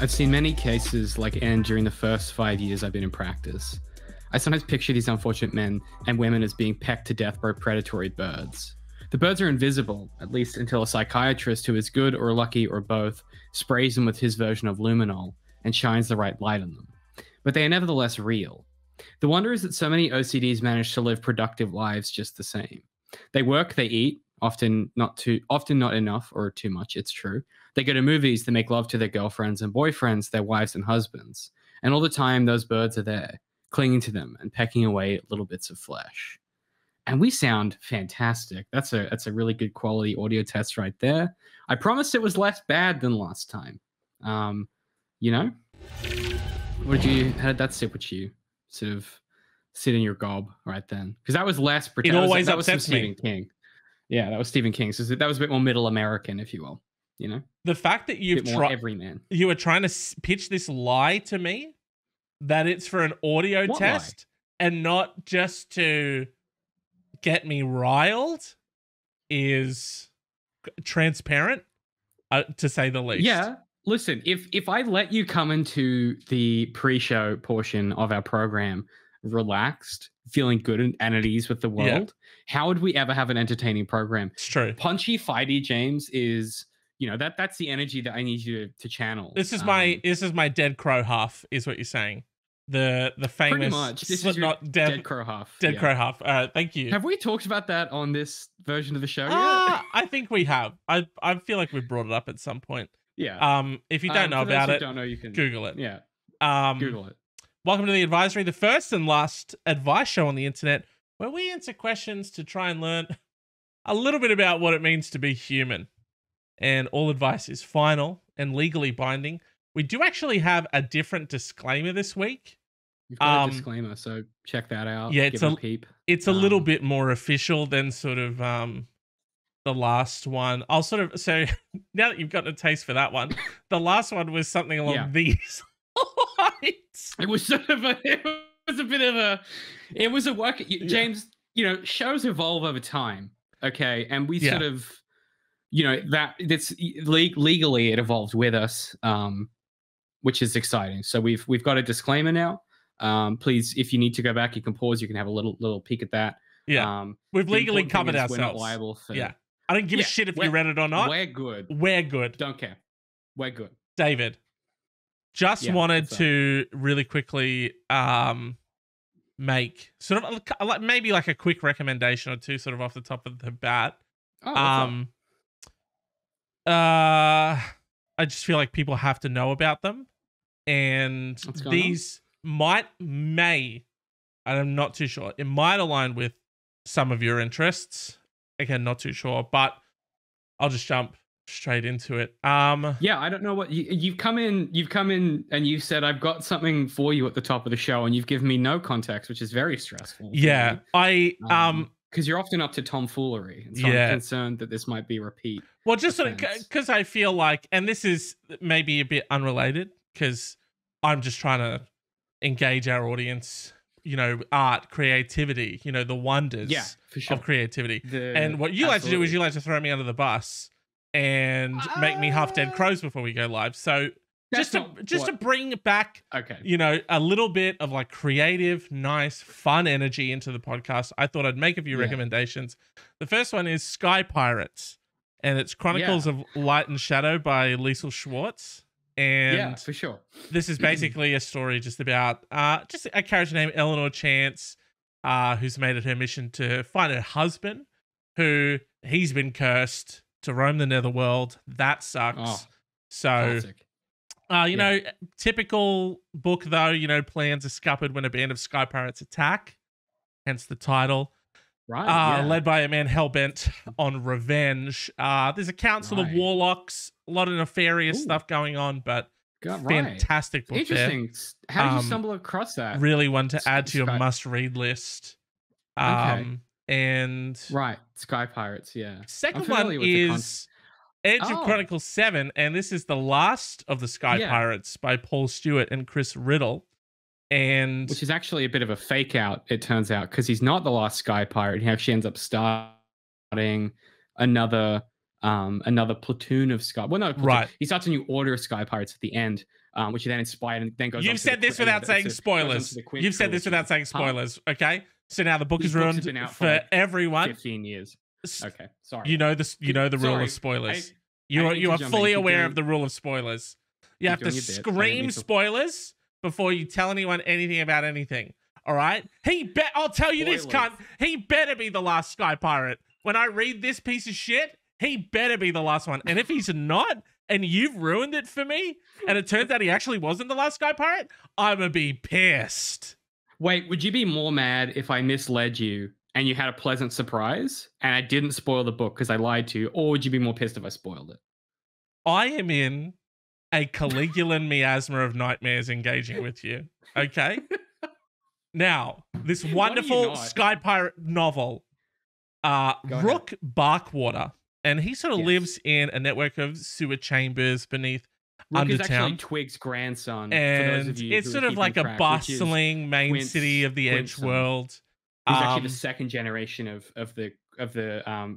I've seen many cases like end during the first 5 years I've been in practice. I sometimes picture these unfortunate men and women as being pecked to death by predatory birds. The birds are invisible, at least until a psychiatrist who is good or lucky or both sprays them with his version of luminol and shines the right light on them. But they are nevertheless real. The wonder is that so many OCDs manage to live productive lives just the same. They work, they eat, often not enough or too much, it's true. They go to movies, they make love to their girlfriends and boyfriends, their wives and husbands. And all the time, those birds are there, clinging to them and pecking away at little bits of flesh. And we sound fantastic. That's a really good quality audio test right there. I promised it was less bad than last time. You know? How did that sit with you? Sort of sit in your gob right then? Because that was less It always that was upsets me. Stephen King. Yeah, that was Stephen King. So that was a bit more middle American, if you will. You know? The fact that you were trying to pitch this lie to me, that it's for an audio test and not just to get me riled, is transparent, to say the least. Yeah. Listen, if I let you come into the pre-show portion of our program relaxed, feeling good and at ease with the world, how would we ever have an entertaining program? It's true. Punchy, fighty James is, that's the energy that I need you to channel. This is my dead crow huff, is what you're saying. The famous pretty much. This is your dead crow huff. Dead crow huff. Thank you. Have we talked about that on this version of the show yet? I think we have. I feel like we brought it up at some point. Yeah. If you don't know about it, don't know, you can Google it. Yeah. Google it. Welcome to The Advisory, the first and last advice show on the internet where we answer questions to try and learn a little bit about what it means to be human. And all advice is final and legally binding. We do actually have a different disclaimer this week. You've got a disclaimer, so check that out. Yeah, give it a peep. It's a little bit more official than sort of the last one. So now that you've gotten a taste for that one, the last one was something along these lines. It was a work. James, shows evolve over time. Okay. And we sort of, that's legally it evolved with us, which is exciting. So we've got a disclaimer now. Please, if you need to go back, you can pause. You can have a little peek at that. Yeah. We've legally covered ourselves. We're not liable for. Yeah. I don't give a shit if you read it or not. We're good. We're good. Don't care. We're good. David, just wanted to really quickly make sort of maybe like a quick recommendation or two sort of off the top of the bat. I just feel like people have to know about them. And these may, I'm not too sure, it might align with some of your interests. Again, not too sure, but I'll just jump straight into it. I don't know what you've come in and you said I've got something for you at the top of the show, and you've given me no context, which is very stressful. Yeah, because you're often up to tomfoolery, and so I'm concerned that this might be a repeat. Well, just because I feel like, and this is maybe a bit unrelated, because I'm just trying to engage our audience. Art, creativity, the wonders of creativity. And what you like to do is you like to throw me under the bus and make me huff dead crows before we go live. So just to bring back, a little bit of like creative, nice, fun energy into the podcast, I thought I'd make a few recommendations. The first one is Sky Pirates, and it's Chronicles of Light and Shadow by Liesl Schwartz. And for sure. This is basically a story just about just a character named Eleanor Chance, who's made it her mission to find her husband, who he's been cursed to roam the netherworld. That sucks. Typical book though, plans are scuppered when a band of sky pirates attack, hence the title. Right. Led by a man hell-bent on revenge. There's a council of warlocks, a lot of nefarious stuff going on, but fantastic book. Interesting. How did you stumble across that? Really one to add to your must-read list. And Sky Pirates, Second one is Edge of Chronicles 7, and this is the last of the Sky Pirates by Paul Stewart and Chris Riddle. Which is actually a bit of a fake out, it turns out, because he's not the last Sky Pirate. He actually ends up starting another platoon of Sky. Well, no, he starts a new order of Sky Pirates at the end. which then inspired and then goes. You've said this without saying spoilers. You've said this without saying spoilers. Okay, so now the book is ruined for like everyone. 15 years. Okay, sorry. You know this. You know the rule of spoilers. You are fully aware of the rule of spoilers. You have to scream spoilers before you tell anyone anything about anything. All right? I'll tell you this, cunt. He better be the last Sky Pirate. When I read this piece of shit, he better be the last one. And if he's not, and you've ruined it for me, and it turns out he actually wasn't the last Sky Pirate, I'm gonna be pissed. Wait, would you be more mad if I misled you and you had a pleasant surprise and I didn't spoil the book because I lied to you, or would you be more pissed if I spoiled it? I am in a Caligulan miasma of nightmares engaging with you. Okay? Now, this wonderful Sky Pirate novel, Rook Barkwater, and he sort of lives in a network of sewer chambers beneath Rook Undertown. is actually Twig's grandson. And for those of you it's sort of like a bustling main city of the Edge world. He's actually the second generation of the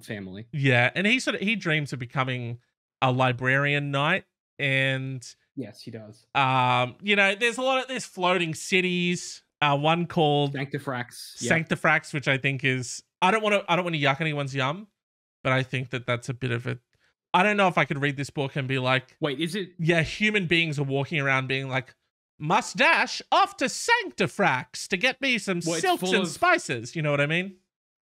family. Yeah, and he dreams of becoming a librarian knight, and yes, he does. There's floating cities. One called Sanctifrax. Sanctifrax, which I think is I don't want to yuck anyone's yum, but I think that's a bit of a. I don't know if I could read this book and be like, wait, is it? Yeah, human beings are walking around being like, must dash off to Sanctifrax to get me some silks and spices. You know what I mean?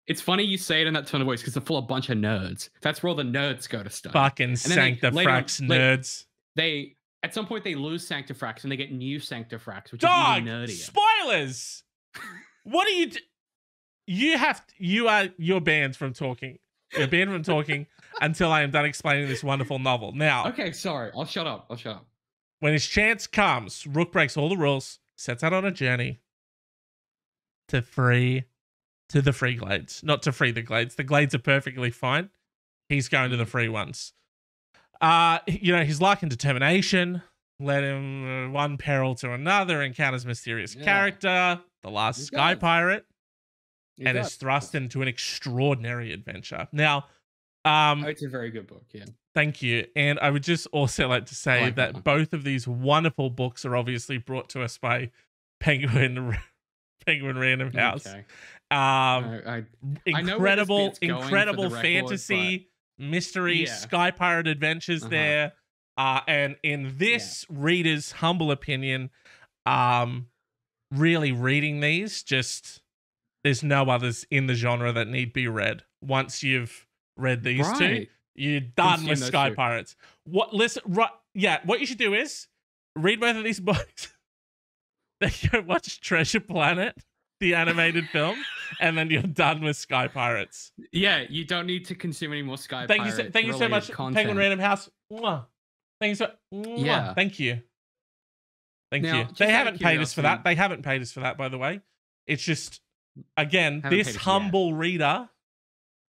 It's funny you say it in that tone of voice because they're full of a bunch of nerds. That's where all the nerds go to study. Fucking Sanctifrax nerds. They at some point they lose Sanctifrax and they get new Sanctifrax, which is even nerdier. Spoilers. What are you? You're banned from talking. You're banned from talking until I am done explaining this wonderful novel. Now, okay, sorry, I'll shut up. When his chance comes, Rook breaks all the rules, sets out on a journey to the free glades. Not to free the glades. The glades are perfectly fine. He's going to the free ones. His luck and determination led him one peril to another, encounters mysterious character, the last Sky Pirate, and is thrust into an extraordinary adventure. Now, it's a very good book, yeah. Thank you. And I would just also like to say that both of these wonderful books are obviously brought to us by Penguin Random House. Okay. Incredible fantasy, mystery, Sky Pirate adventures there. And in this reader's humble opinion, really reading these, just there's no others in the genre that need be read. Once you've read these two, you're done with Sky Pirates. What you should do is read both of these books. Then go watch Treasure Planet, the animated film, and then you're done with Sky Pirates. Yeah, you don't need to consume any more Sky Pirates. Thank you so much, content. Penguin Random House. Mwah. Thank you so. Mwah. Yeah. Thank you. Thank you. They haven't paid us for that. They haven't paid us for that, by the way. It's just, again, this humble reader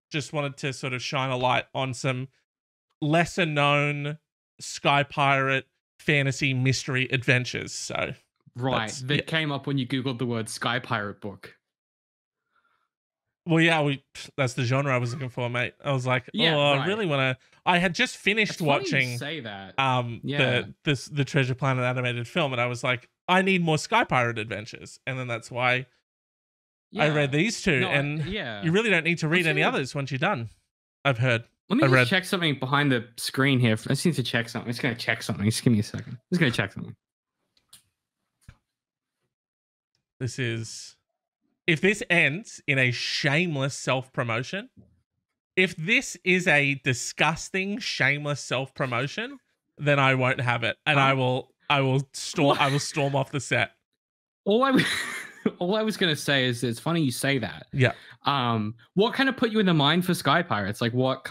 just wanted to sort of shine a light on some lesser known Sky Pirate fantasy mystery adventures. So that came up when you Googled the word Sky Pirate book. Well, yeah, that's the genre I was looking for, mate. I was like, I really want to. I had just finished watching the Treasure Planet animated film, and I was like, I need more Sky Pirate adventures, and then that's why I read these two. You really don't need to read any others once you're done. I've heard. Let me just check something behind the screen here. I just need to check something. I'm just going to check something. Just give me a second. I'm just going to check something. If this ends in a shameless self-promotion, if this is a disgusting, shameless self-promotion, then I won't have it, and I will storm off the set. All I was gonna say is it's funny you say that. Yeah. What kind of put you in the mind for Sky Pirates? Like, what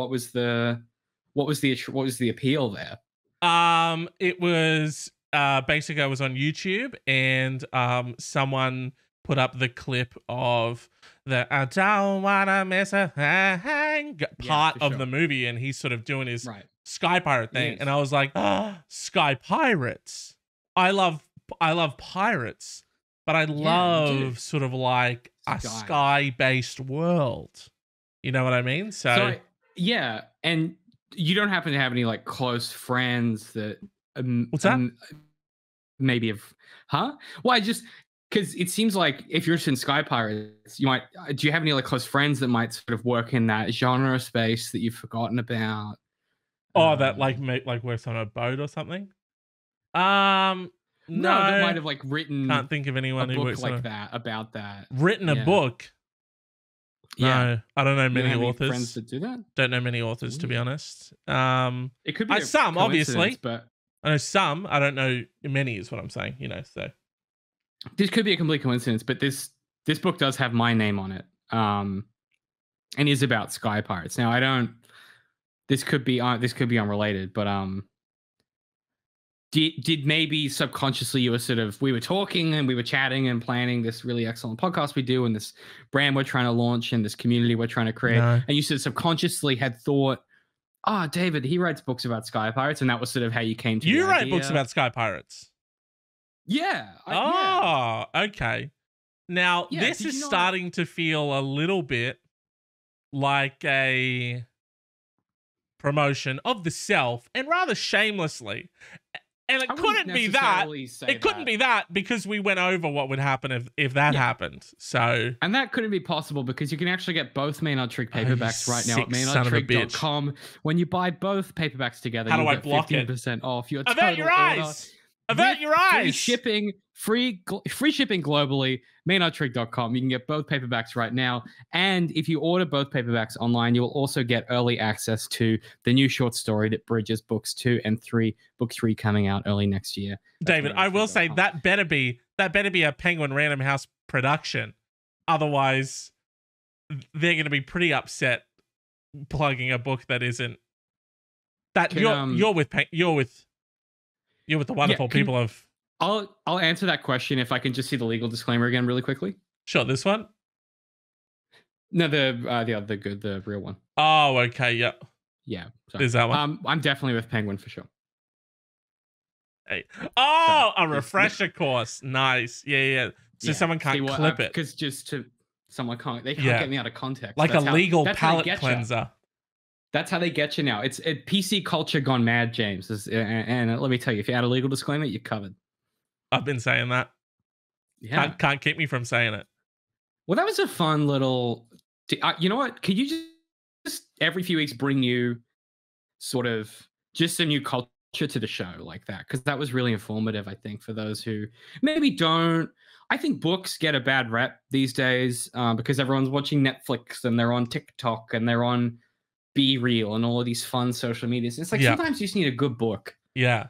was the appeal there? It was basically I was on YouTube and someone put up the clip of the I don't wanna miss a thing part of the movie, and he's sort of doing his Sky Pirate thing, and I was like, Sky Pirates. I love pirates, but I love sort of like a sky-based world. You know what I mean? So and you don't happen to have any like close friends that what's that? maybe have, huh? Well, I just because it seems like if you're interested in Sky Pirates, you might. Do you have any like close friends that might sort of work in that genre space that you've forgotten about? Oh, that like works on a boat or something. No, No, that might have like written can't think of a anyone who book works like on that about that. written a Yeah. book. No, Yeah. I don't know You many have any authors. friends that do that? Don't know many authors, to be Weird. honest. It could be a some, coincidence, obviously. but I know some. I don't know many, is what I'm saying. You know, so this could be a complete coincidence. But this book does have my name on it, and is about Sky Pirates. Now, I don't. This could be unrelated, but did maybe subconsciously you were sort of, we were talking and we were chatting and planning this really excellent podcast we do and this brand we're trying to launch and this community we're trying to create, No. and you sort of subconsciously had thought, oh, David, he writes books about Sky Pirates, and that was sort of how you came to you the write idea. books about Sky Pirates. Yeah. Oh, okay. Now Yeah, this did is you not- starting to feel a little bit like a promotion of the self, and rather shamelessly. And it I wouldn't couldn't be that. necessarily say It couldn't that. be that because we went over what would happen if that Yeah. happened. So And that couldn't be possible because you can actually get both Maynard Trig Oh, you paperbacks right now at sick son of a bitch. maynardtrig.com. When you buy both paperbacks together, How do you I get block it? 15% off your avert total your order. eyes. Avert With your Free eyes. shipping, free shipping globally, maynardtrig.com. You can get both paperbacks right now. And if you order both paperbacks online, you will also get early access to the new short story that bridges books 2 and 3, book 3 coming out early next year. That's David, I will say maynardtrig.com. that better be a Penguin Random House production. Otherwise, they're going to be pretty upset plugging a book that isn't. That Can, you're with the wonderful can- people of. I'll answer that question if I can just see the legal disclaimer again really quickly. Sure, this one. No, the real one. Oh, okay, yeah. Yeah. Sorry. Is that one? I'm definitely with Penguin for sure. Hey. Oh, a refresher course. Nice. Yeah. So someone can't clip it. Because someone can't Yeah. get me out of context. Like That's a how- legal that's how they palate get ya. cleanser. That's how they get you now. It's PC culture gone mad, James. And let me tell you, if you add a legal disclaimer, you're covered. I've been saying that. Yeah. Can't keep me from saying it. Well, that was a fun little. You know what? Could you just every few weeks bring you sort of just a new culture to the show like that? Because that was really informative, I think, for those who maybe don't. I think books get a bad rep these days because everyone's watching Netflix and they're on TikTok and they're on Be Real and all of these fun social medias. It's like sometimes you just need a good book. Yeah.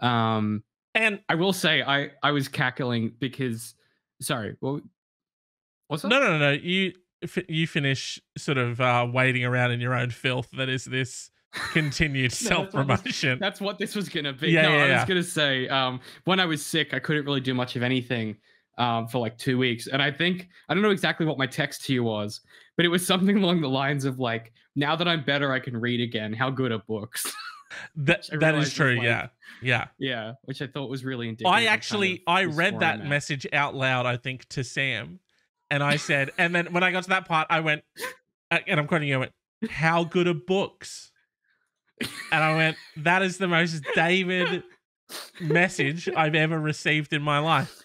And I will say, I was cackling because, sorry, what's that? No. You finish sort of wading around in your own filth. That is this continued self-promotion. That's what this was gonna be. Yeah, I was gonna say, when I was sick, I couldn't really do much of anything for like 2 weeks, and I don't know exactly what my text to you was, but it was something along the lines of like, now that I'm better, I can read again. How good are books? That is true. Yeah. Which I thought was really indicative. I read that message out loud, I think, to Sam, and I said, and then when I got to that part, I went, and I'm quoting you, I went, "How good are books?" And I went, "That is the most David message I've ever received in my life."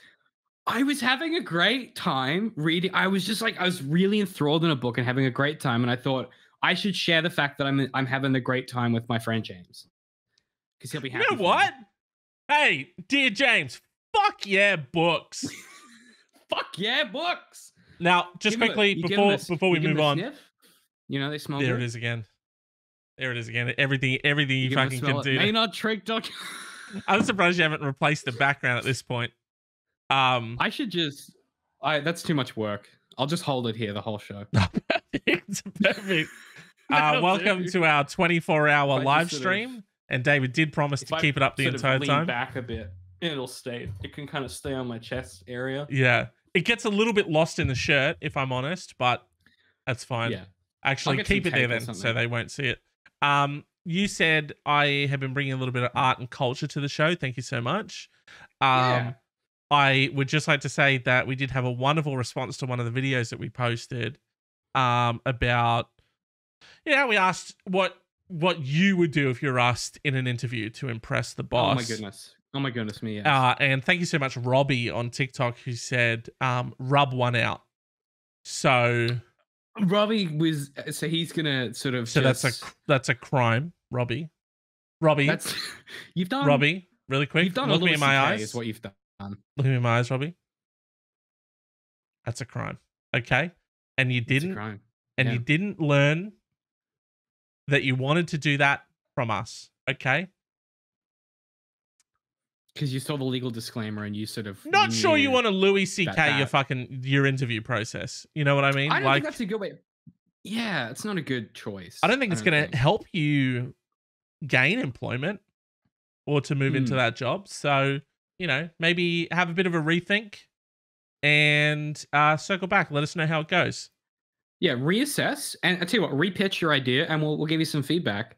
I was having a great time reading. I was really enthralled in a book and having a great time, and I thought I should share the fact that I'm having a great time with my friend James, because he'll be happy. You know what? Hey, dear James, fuck yeah, books. Fuck yeah, books. Now, just quickly before we move on, sniff? You know they smell. There good. it is again. There it is again. Everything you fucking can do. maynardtrig.com. I'm surprised you haven't replaced the background at this point. I should just. That's too much work. I'll just hold it here the whole show. It's perfect. Welcome to our 24-hour live stream. And David did promise to keep it up the entire time. Back a bit, it'll stay. It can kind of stay on my chest area. Yeah, it gets a little bit lost in the shirt, if I'm honest, but that's fine. Yeah, actually, keep it there then, so they won't see it. You said I have been bringing a little bit of art and culture to the show. Thank you so much. I would just like to say that we did have a wonderful response to one of the videos that we posted about. Yeah, we asked what you would do if you're asked in an interview to impress the boss. Oh my goodness. Oh my goodness me, yes. And thank you so much, Robbie on TikTok, who said, rub one out. So Robbie was so he's gonna sort of that's a crime, Robbie. Robbie, that's you've done Robbie, really quick. You've done Look me in my eyes. Is what you've done. Look me in my eyes, Robbie. That's a crime. Okay. And you didn't and you didn't learn that you wanted to do that from us. Okay. Because you saw the legal disclaimer and you sort of not sure you want to Louis CK your interview process. You know what I mean? I don't think that's a good way. Yeah, it's not a good choice. I don't think it's going to help you gain employment or to move into that job. So, you know, maybe have a bit of a rethink and circle back. Let us know how it goes. Yeah, reassess. And I tell you what, repitch your idea and we'll give you some feedback.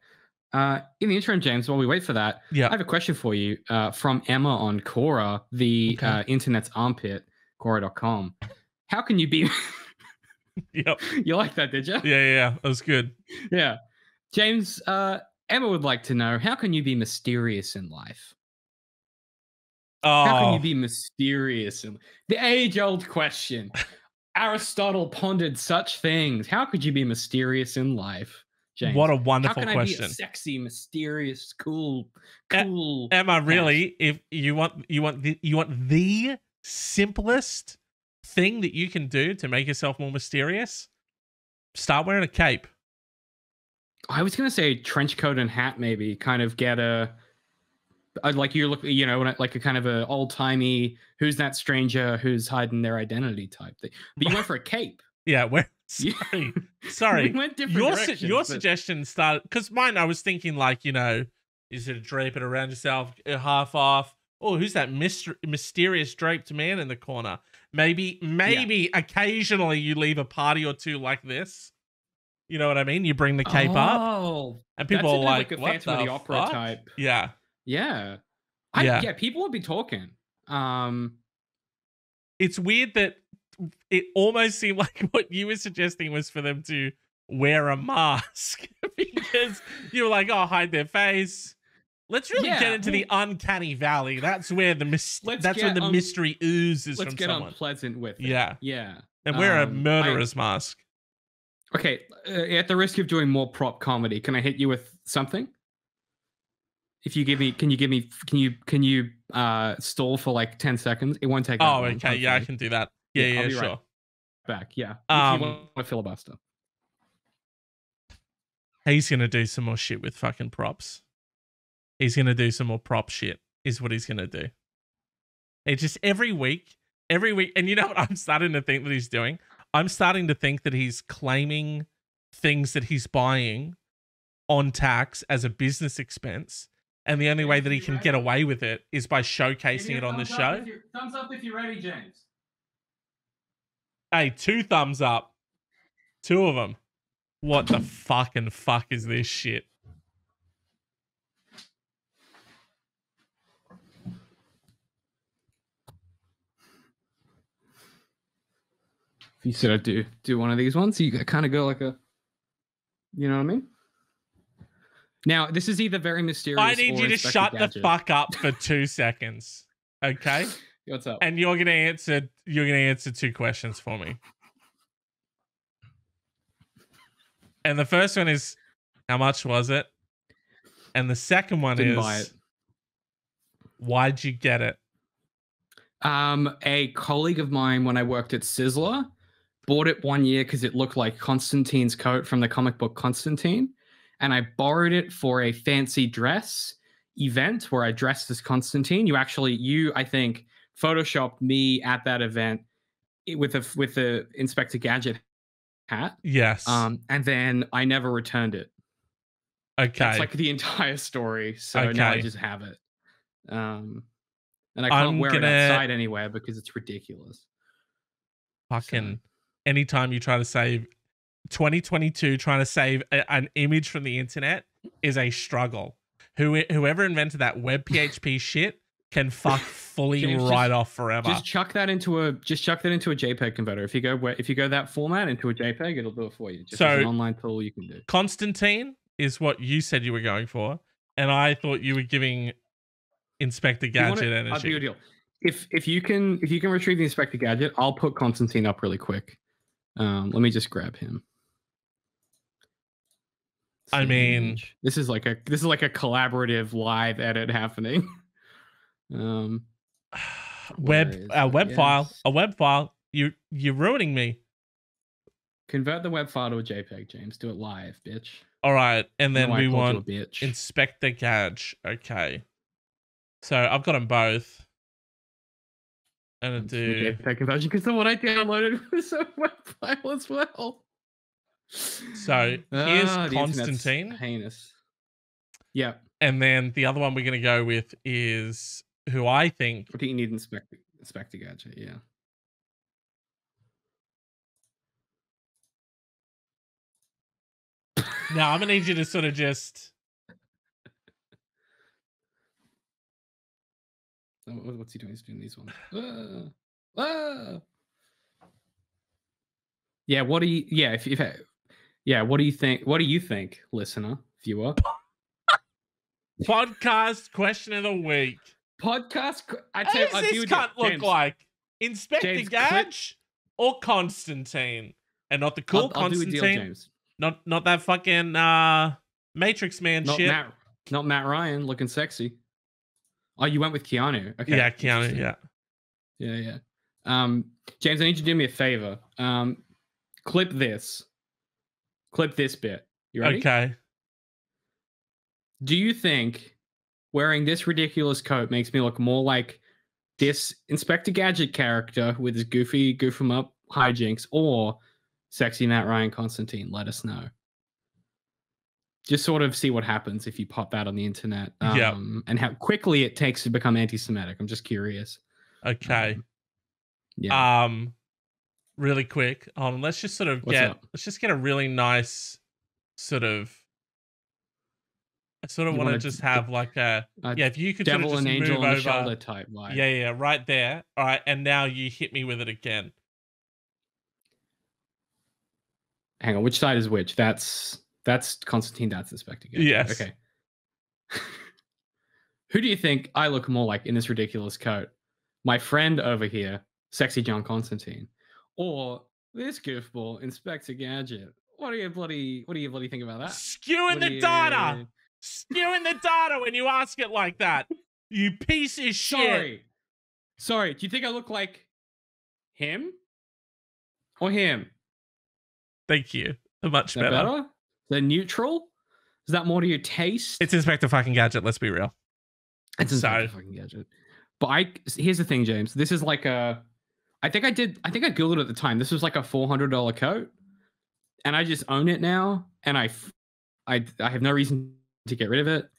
In the interim, James, while we wait for that, I have a question for you from Emma on Quora, the internet's armpit, Quora.com. How can you be... Yep. You like that, did you? Yeah. That was good. Yeah. James, Emma would like to know, how can you be mysterious in life? Oh. How can you be mysterious? The age-old question. Aristotle pondered such things. How could you be mysterious in life? James. What a wonderful question. How can I be a sexy, mysterious, cool? Emma, really, if you want the simplest thing that you can do to make yourself more mysterious, start wearing a cape. I was gonna say trench coat and hat, maybe kind of get like you look, you know, like a kind of a old timey who's that stranger who's hiding their identity type thing. But you went for a cape. Yeah, sorry. We went different your suggestion started because mine. I was thinking like, you know, you sort of drape it around yourself, half off. Oh, who's that mysterious draped man in the corner? Maybe occasionally you leave a party or two like this. You know what I mean? You bring the cape up, and people are like a what Phantom of the Opera fuck? type. Yeah. People would be talking. It's weird that it almost seemed like what you were suggesting was for them to wear a mask because you were like, oh, hide their face. Let's really get into the uncanny valley. That's where the mystery oozes from someone. Let's get unpleasant with it. Yeah. And wear a murderer's mask. Okay, at the risk of doing more prop comedy, can I hit you with something? If you give me, can you stall for like 10 seconds? It won't take that long. Okay. Hopefully. Yeah, I can do that. Yeah, sure. Right back. Yeah. If you want to filibuster. He's going to do some more shit with fucking props. He's going to do some more prop shit is what he's going to do. It's just every week. And you know what I'm starting to think that he's doing? I'm starting to think that he's claiming things that he's buying on tax as a business expense. And the only way that he can get away with it is by showcasing it on the show. Thumbs up if you're ready, James. Hey, 2 thumbs up. 2 of them. What the fucking fuck is this shit? If you sort of do one of these ones, you kind of go like a, you know what I mean? Now, this is either very mysterious. I need you to shut the fuck up for 2 seconds, okay? What's up? And you're gonna answer 2 questions for me. And the first one is, how much was it? And the second one Didn't buy it. Why'd you get it? A colleague of mine, when I worked at Sizzler, bought it one year because it looked like Constantine's coat from the comic book Constantine. And I borrowed it for a fancy dress event where I dressed as Constantine. You, I think, photoshopped me at that event with the Inspector Gadget hat. Yes. And then I never returned it. Okay. That's like the entire story. So now I just have it. And I can't wear it outside anywhere because it's ridiculous. Fucking anytime you try to save 2022, trying to save an image from the internet is a struggle. Whoever invented that web PHP shit can fuck fully James, write off forever. Just chuck that into a JPEG converter. If you go that format into a JPEG, it'll do it for you. Just as an online tool you can do. Constantine is what you said you were going for, and I thought you were giving Inspector Gadget I'll do a energy. deal. If you can retrieve the Inspector Gadget, I'll put Constantine up really quick. Let me just grab him. I mean, this is like a collaborative live edit happening. a web file. You're ruining me. Convert the web file to a JPEG, James. Do it live, bitch. All right, and then we want bitch. Inspector Gadget. Okay, so I've got them both. And do JPEG conversion because the one I downloaded was a web file as well. So here's Constantine. Heinous. Yeah. And then the other one we're going to go with is who I think. What do you need Inspector Gadget? Yeah. Now I'm going to need you to sort of just. What's he doing? He's doing these ones. Yeah. What do you? Yeah. What do you think? What do you think, listener, viewer? Podcast question of the week. Podcast. What does this cunt look like? Inspector Gadget or Constantine? And not the cool Constantine. I'll do a deal, James. Not that fucking Matrix Man shit. Not Matt Ryan looking sexy. Oh, you went with Keanu. Okay. Yeah, Keanu. Yeah. James, I need you to do me a favor. Clip this bit. You ready? Okay. Do you think wearing this ridiculous coat makes me look more like this Inspector Gadget character with his goofy goof 'em up hijinks, or sexy Matt Ryan Constantine? Let us know. Just sort of see what happens if you pop that on the internet. And how quickly it takes to become anti-Semitic. I'm just curious. Okay. Really quick. Let's just sort of let's just get a really nice sort of. I sort of want to just have like a if you could devil sort of just and angel move on the over, shoulder type vibe. Yeah, right there. All right, and now you hit me with it again. Hang on, which side is which? That's Constantine. That's Inspector Gadget. Yes. Okay. Who do you think I look more like in this ridiculous coat? My friend over here, sexy John Constantine, or this goofball, Inspector Gadget? What do you bloody think about that? Skewing the data when you ask it like that. You piece of shit. Sorry. Do you think I look like him or him? Thank you. Much better. They're neutral. Is that more to your taste? It's Inspector fucking Gadget. Let's be real. It's Inspector fucking Gadget. But here's the thing, James. This is like I think I Googled it at the time. This was like a $400 coat, and I just own it now. And I have no reason to get rid of it.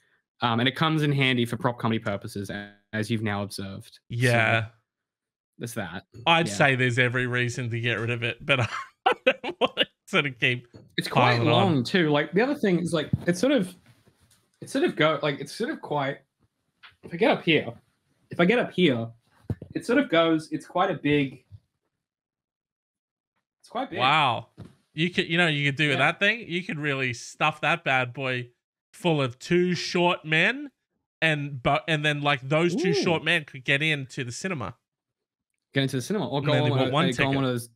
And it comes in handy for prop comedy purposes, as you've now observed. Yeah. So, that's that. I'd say there's every reason to get rid of it, but I don't want to sort of keep. It's quite long too. Like the other thing is like it's sort of quite. If I get up here, it sort of goes. It's quite a big. It's quite big. Wow, you could do with that thing. You could really stuff that bad boy full of two short men, and then like those two short men could get into the cinema. Or go on one of those.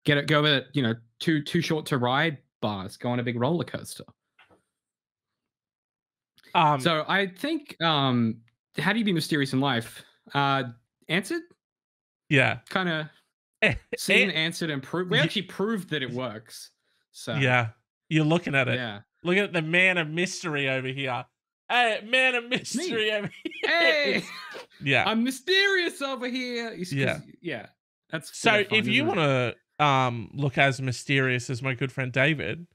Go with it. Too short to ride bars. Go on a big roller coaster. So I think, how do you be mysterious in life? Answered? Yeah. Kind of seen, answered, and proved. We actually proved that it works. So yeah, you're looking at it. Yeah. Look at the man of mystery over here. Hey, man of mystery over here. Hey, yeah, I'm mysterious over here. Yeah. That's so. If you want to look as mysterious as my good friend David,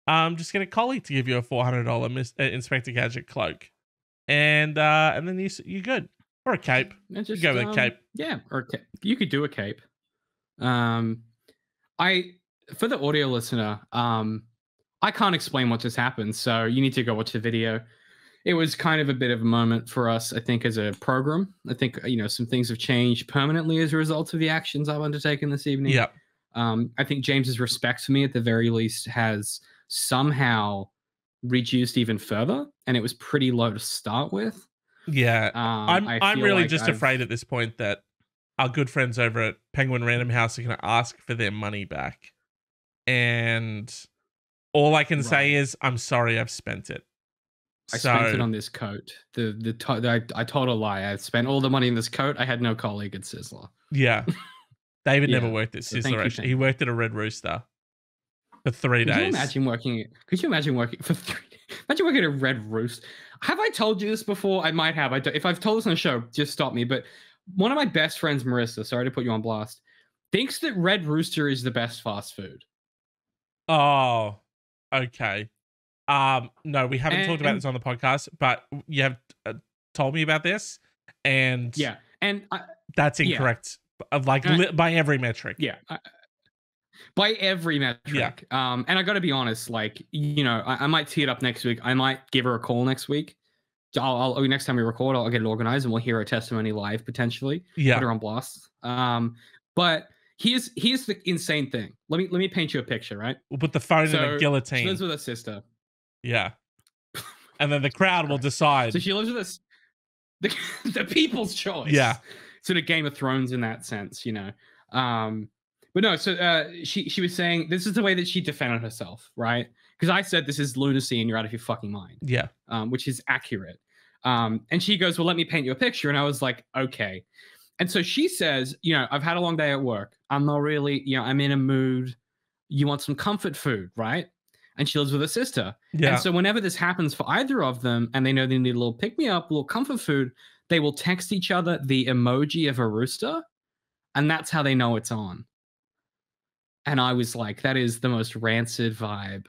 just get a colleague to give you a $400 Inspector Gadget cloak, and then you're good. Or a cape. Just go with a cape. Yeah, or you could do a cape. For the audio listener, I can't explain what just happened, so you need to go watch the video. It was kind of a bit of a moment for us, I think, as a program. I think some things have changed permanently as a result of the actions I've undertaken this evening. Yeah. I think James's respect for me, at the very least, has somehow reduced even further, and it was pretty low to start with. Yeah. I'm feel really like just afraid at this point that our good friends over at Penguin Random House are going to ask for their money back. And all I can say is, I'm sorry I've spent it. I spent it on this coat. I told a lie. I spent all the money in this coat. I had no colleague at Sizzler. Yeah. David never Yeah. worked at So Sizzler, actually. He worked at a Red Rooster for 3 days. Could you imagine working for 3 days? Imagine working at a Red Rooster. Have I told you this before? I might have. If I've told this on the show, just stop me. But one of my best friends, Marissa, sorry to put you on blast, thinks that Red Rooster is the best fast food. Oh, okay. No, we haven't talked about this on the podcast, but you have told me about this, and yeah, and that's incorrect. Yeah. By every metric. Yeah, by every metric. Yeah. And I got to be honest, like, you know, I might tee it up next week. I might give her a call next week. I'll next time we record, I'll get it organized and we'll hear her testimony live potentially. Yeah, put her on blast. But here's the insane thing. Let me paint you a picture, right? We'll put the phone in a guillotine. She lives with her sister. Yeah. And then the crowd will decide. So she lives with us. The people's choice. Yeah. Sort of Game of Thrones in that sense, you know. But no, so she was saying this is the way that she defended herself, right? Because I said this is lunacy and you're out of your fucking mind. Yeah. Which is accurate. And she goes, well, let me paint you a picture. And I was like, okay. And so she says, you know, I've had a long day at work. I'm not really, you know, I'm in a mood. You want some comfort food, right? And she lives with her sister. Yeah. And so whenever this happens for either of them and they know they need a little pick-me-up, a little comfort food, they will text each other the emoji of a rooster. And that's how they know it's on. And I was like, that is the most rancid vibe.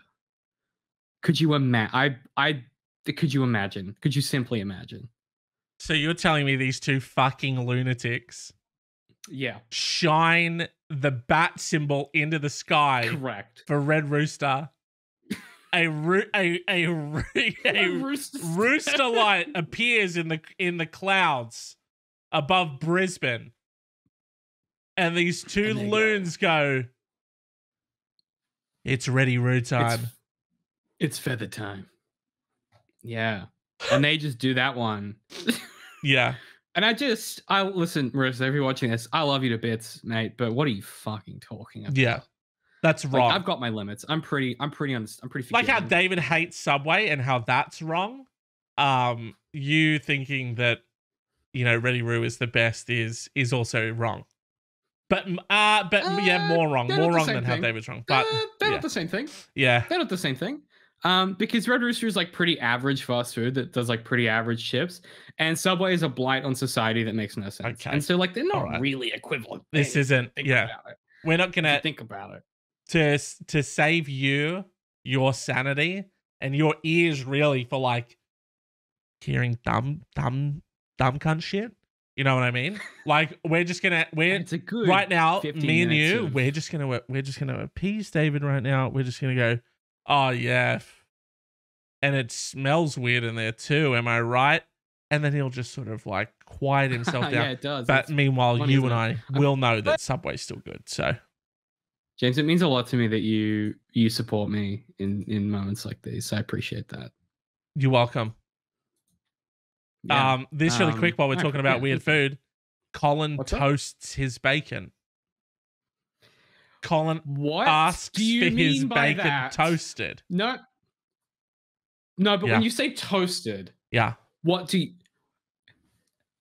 Could you imagine? Could you imagine? Could you simply imagine? So you're telling me these two fucking lunatics, shine the bat symbol into the sky, correct, for Red Rooster. A rooster light appears in the clouds above Brisbane, and these two loons go, "It's ready roo time. It's feather time." Yeah, and they just do that one. Yeah. And I listen, Marissa, if you're watching this, I love you to bits, mate, but what are you fucking talking about? Yeah. That's wrong. Like, I've got my limits. I'm pretty forgiving. Like how David hates Subway and how that's wrong. You thinking that, you know, Ready Roo is the best is also wrong. But yeah, more wrong than how David's wrong. But they're not the same thing. Yeah. They're not the same thing. Because Red Rooster is like pretty average fast food that does like pretty average chips, and Subway is a blight on society that makes no sense. Okay. And so like they're not really equivalent. This isn't. Yeah, we're not gonna think about it. To save you, your sanity, and your ears really for like hearing dumb cunt shit. You know what I mean? Like it's a good right now. Me and you, we're just gonna appease David right now. We're just gonna go, oh yeah, and it smells weird in there too. Am I right? And then he'll just sort of like quiet himself down. Yeah, it does. But meanwhile, you and I will know that Subway's still good. So, James, it means a lot to me that you support me in moments like these. I appreciate that. You're welcome. Yeah. This really quick while we're talking about weird food. Colin toasts his bacon. Colin asks for his bacon toasted. No, but when you say toasted, what do you...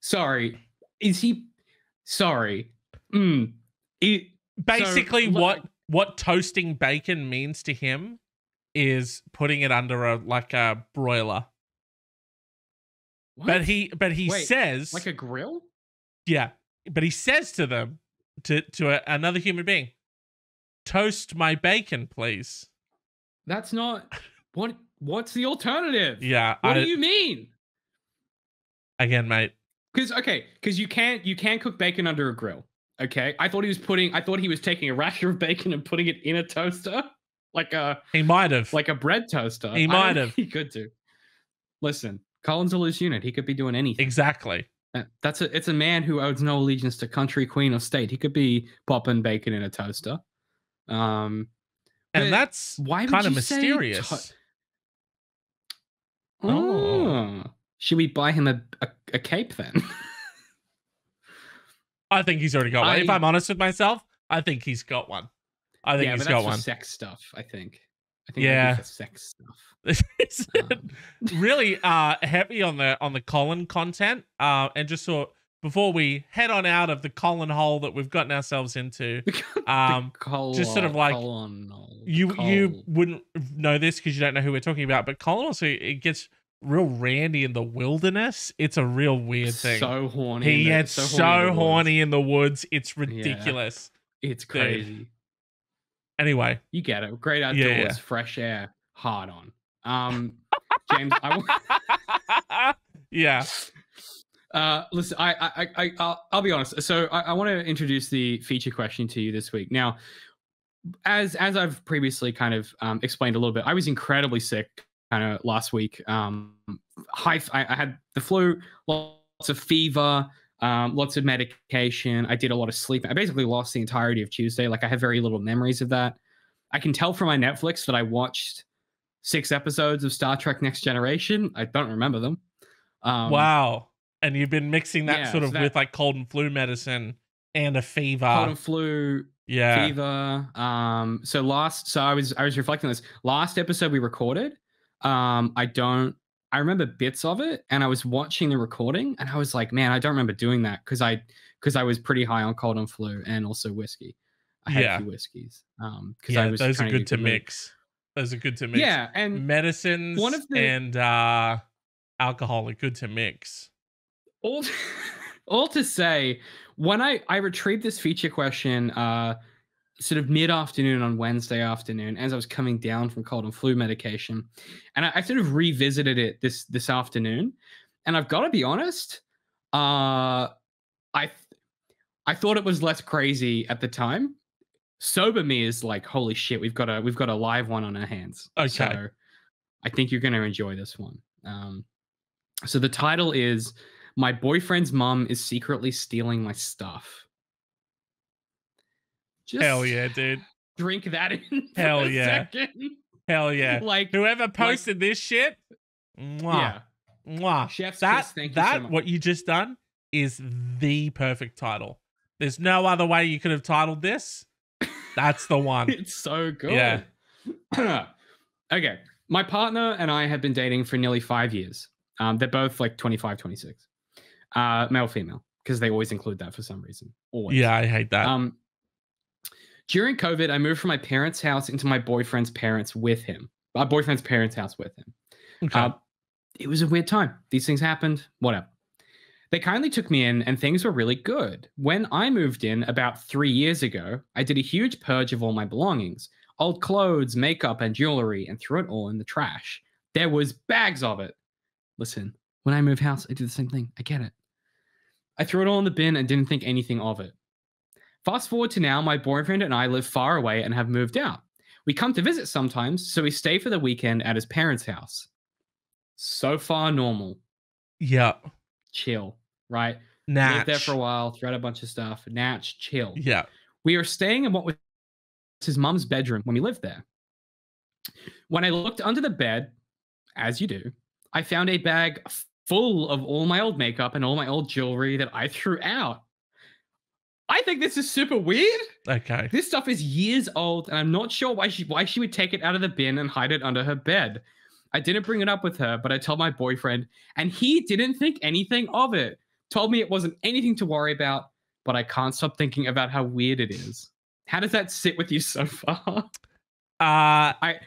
Sorry, is he... Sorry. Basically, what toasting bacon means to him is putting it under a broiler. What? But he says... Like a grill? Yeah, but he says to them, to another human being, toast my bacon, please. That's not... What's the alternative? Yeah. What do you mean? Again, mate. Because you can't cook bacon under a grill. Okay? I thought he was taking a rasher of bacon and putting it in a toaster. He might have. Like a bread toaster. He might have. He could do. Listen, Colin's a loose unit. He could be doing anything. Exactly. It's a man who owes no allegiance to country, queen, or state. He could be popping bacon in a toaster. And that's kind of mysterious. Should we buy him a cape then? I think he's already got one. If I- I'm honest with myself, I think he's got one. I think yeah, he's but got that's one. for sex stuff. I think that'd be Yeah. for sex stuff. It's Um, really heavy on the Colin content. And just so before we head on out of the Colin hole that we've gotten ourselves into, just sort of like you wouldn't know this because you don't know who we're talking about, but Colin also, it gets real randy in the wilderness. It's a real weird thing. So horny. He gets so horny in the woods. It's ridiculous. Yeah, it's crazy. Dude. Anyway, you get it. Great outdoors, fresh air, hard on. James, yeah. Listen, I'll be honest. So I want to introduce the feature question to you this week. Now, as I've previously kind of explained a little bit, I was incredibly sick kind of last week. I had the flu, lots of fever, lots of medication. I did a lot of sleep. I basically lost the entirety of Tuesday. Like I have very little memories of that. I can tell from my Netflix that I watched 6 episodes of Star Trek Next Generation. I don't remember them. Wow. And you've been mixing that with like cold and flu medicine and a fever. Cold and flu, fever. So I was reflecting on this. Last episode we recorded, I remember bits of it, and I was watching the recording and I was like, man, I don't remember doing that because I was pretty high on cold and flu and also whiskey. I had a few whiskeys. Those are good to mix. Those are good to mix. Yeah, and medicines and alcohol are good to mix. All to say, when I retrieved this feature question sort of mid-afternoon on Wednesday afternoon as I was coming down from cold and flu medication, and I sort of revisited it this afternoon, and I've got to be honest, I thought it was less crazy at the time. Sober me is like, holy shit, we've got a live one on our hands. Okay. So I think you're going to enjoy this one. So the title is My Boyfriend's Mum is Secretly Stealing My Stuff. Just hell yeah, dude. Drink that in. Hell yeah. Second. Hell yeah. Like whoever posted this shit, mwah. Yeah. Mwah. Chef's that kiss, thank you so much. What you just done is the perfect title. There's no other way you could have titled this. That's the one. It's so good. Yeah. Okay. My partner and I have been dating for nearly 5 years. They're both like 25, 26. Male, female, because they always include that for some reason. Always. Yeah, I hate that. During COVID, I moved from my parents' house into my boyfriend's parents' with him. My boyfriend's parents' house with him. Okay. It was a weird time. These things happened. Whatever. They kindly took me in and things were really good. When I moved in about 3 years ago, I did a huge purge of all my belongings, old clothes, makeup, and jewelry, and threw it all in the trash. There was bags of it. Listen, when I move house, I do the same thing. I get it. I threw it all in the bin and didn't think anything of it. Fast forward to now, my boyfriend and I live far away and have moved out. We come to visit sometimes, so we stay for the weekend at his parents' house. So far, normal. Yeah. Chill, right? Natch. Lived there for a while, thread a bunch of stuff. Natch, chill. Yeah. We are staying in what was his mom's bedroom when we lived there. When I looked under the bed, as you do, I found a bag full of all my old makeup and all my old jewelry that I threw out. I think this is super weird. Okay. This stuff is years old, and I'm not sure why she would take it out of the bin and hide it under her bed. I didn't bring it up with her, but I told my boyfriend, and he didn't think anything of it. Told me it wasn't anything to worry about, but I can't stop thinking about how weird it is. How does that sit with you so far? I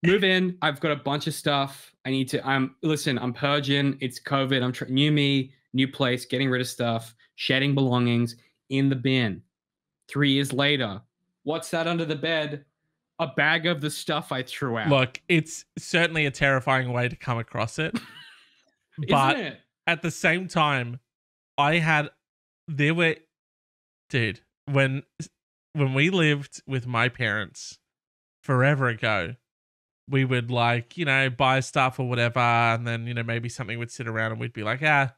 move in. I've got a bunch of stuff. I need to. Listen. I'm purging. It's COVID. I'm new me, new place, getting rid of stuff, shedding belongings in the bin. 3 years later, what's that under the bed? A bag of the stuff I threw out. Look, it's certainly a terrifying way to come across it. But Isn't it? At the same time, dude, when we lived with my parents forever ago, we would buy stuff or whatever, and then, maybe something would sit around and we'd be like, I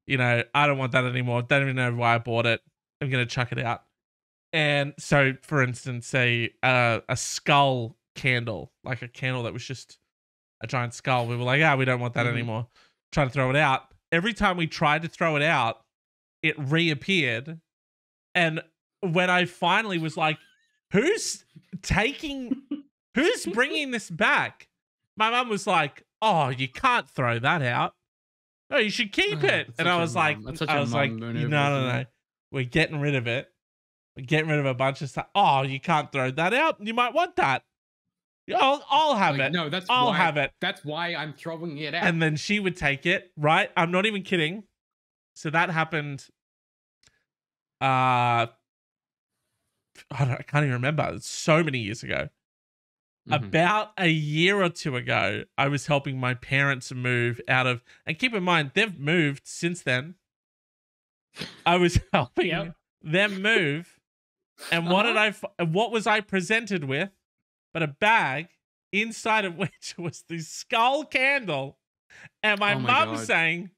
don't want that anymore. Don't even know why I bought it. I'm going to chuck it out. And so, for instance, a skull candle, like a candle that was just a giant skull. We were like, we don't want that anymore. try to throw it out. Every time we tried to throw it out, it reappeared. And when I finally was like, who's bringing this back? My mum was like, oh, you can't throw that out. No, you should keep it. And I was like, no. We're getting rid of it. We're getting rid of a bunch of stuff. Oh, you can't throw that out. You might want that. I'll have it. No, I'll have it. That's why I'm throwing it out. And then she would take it, right? I'm not even kidding. So that happened. I can't even remember. It's so many years ago. About a year or two ago, I was helping my parents move out of, and keep in mind, they've moved since then. I was helping them move. And what was I presented with? But a bag inside of which was the skull candle. And my mum saying,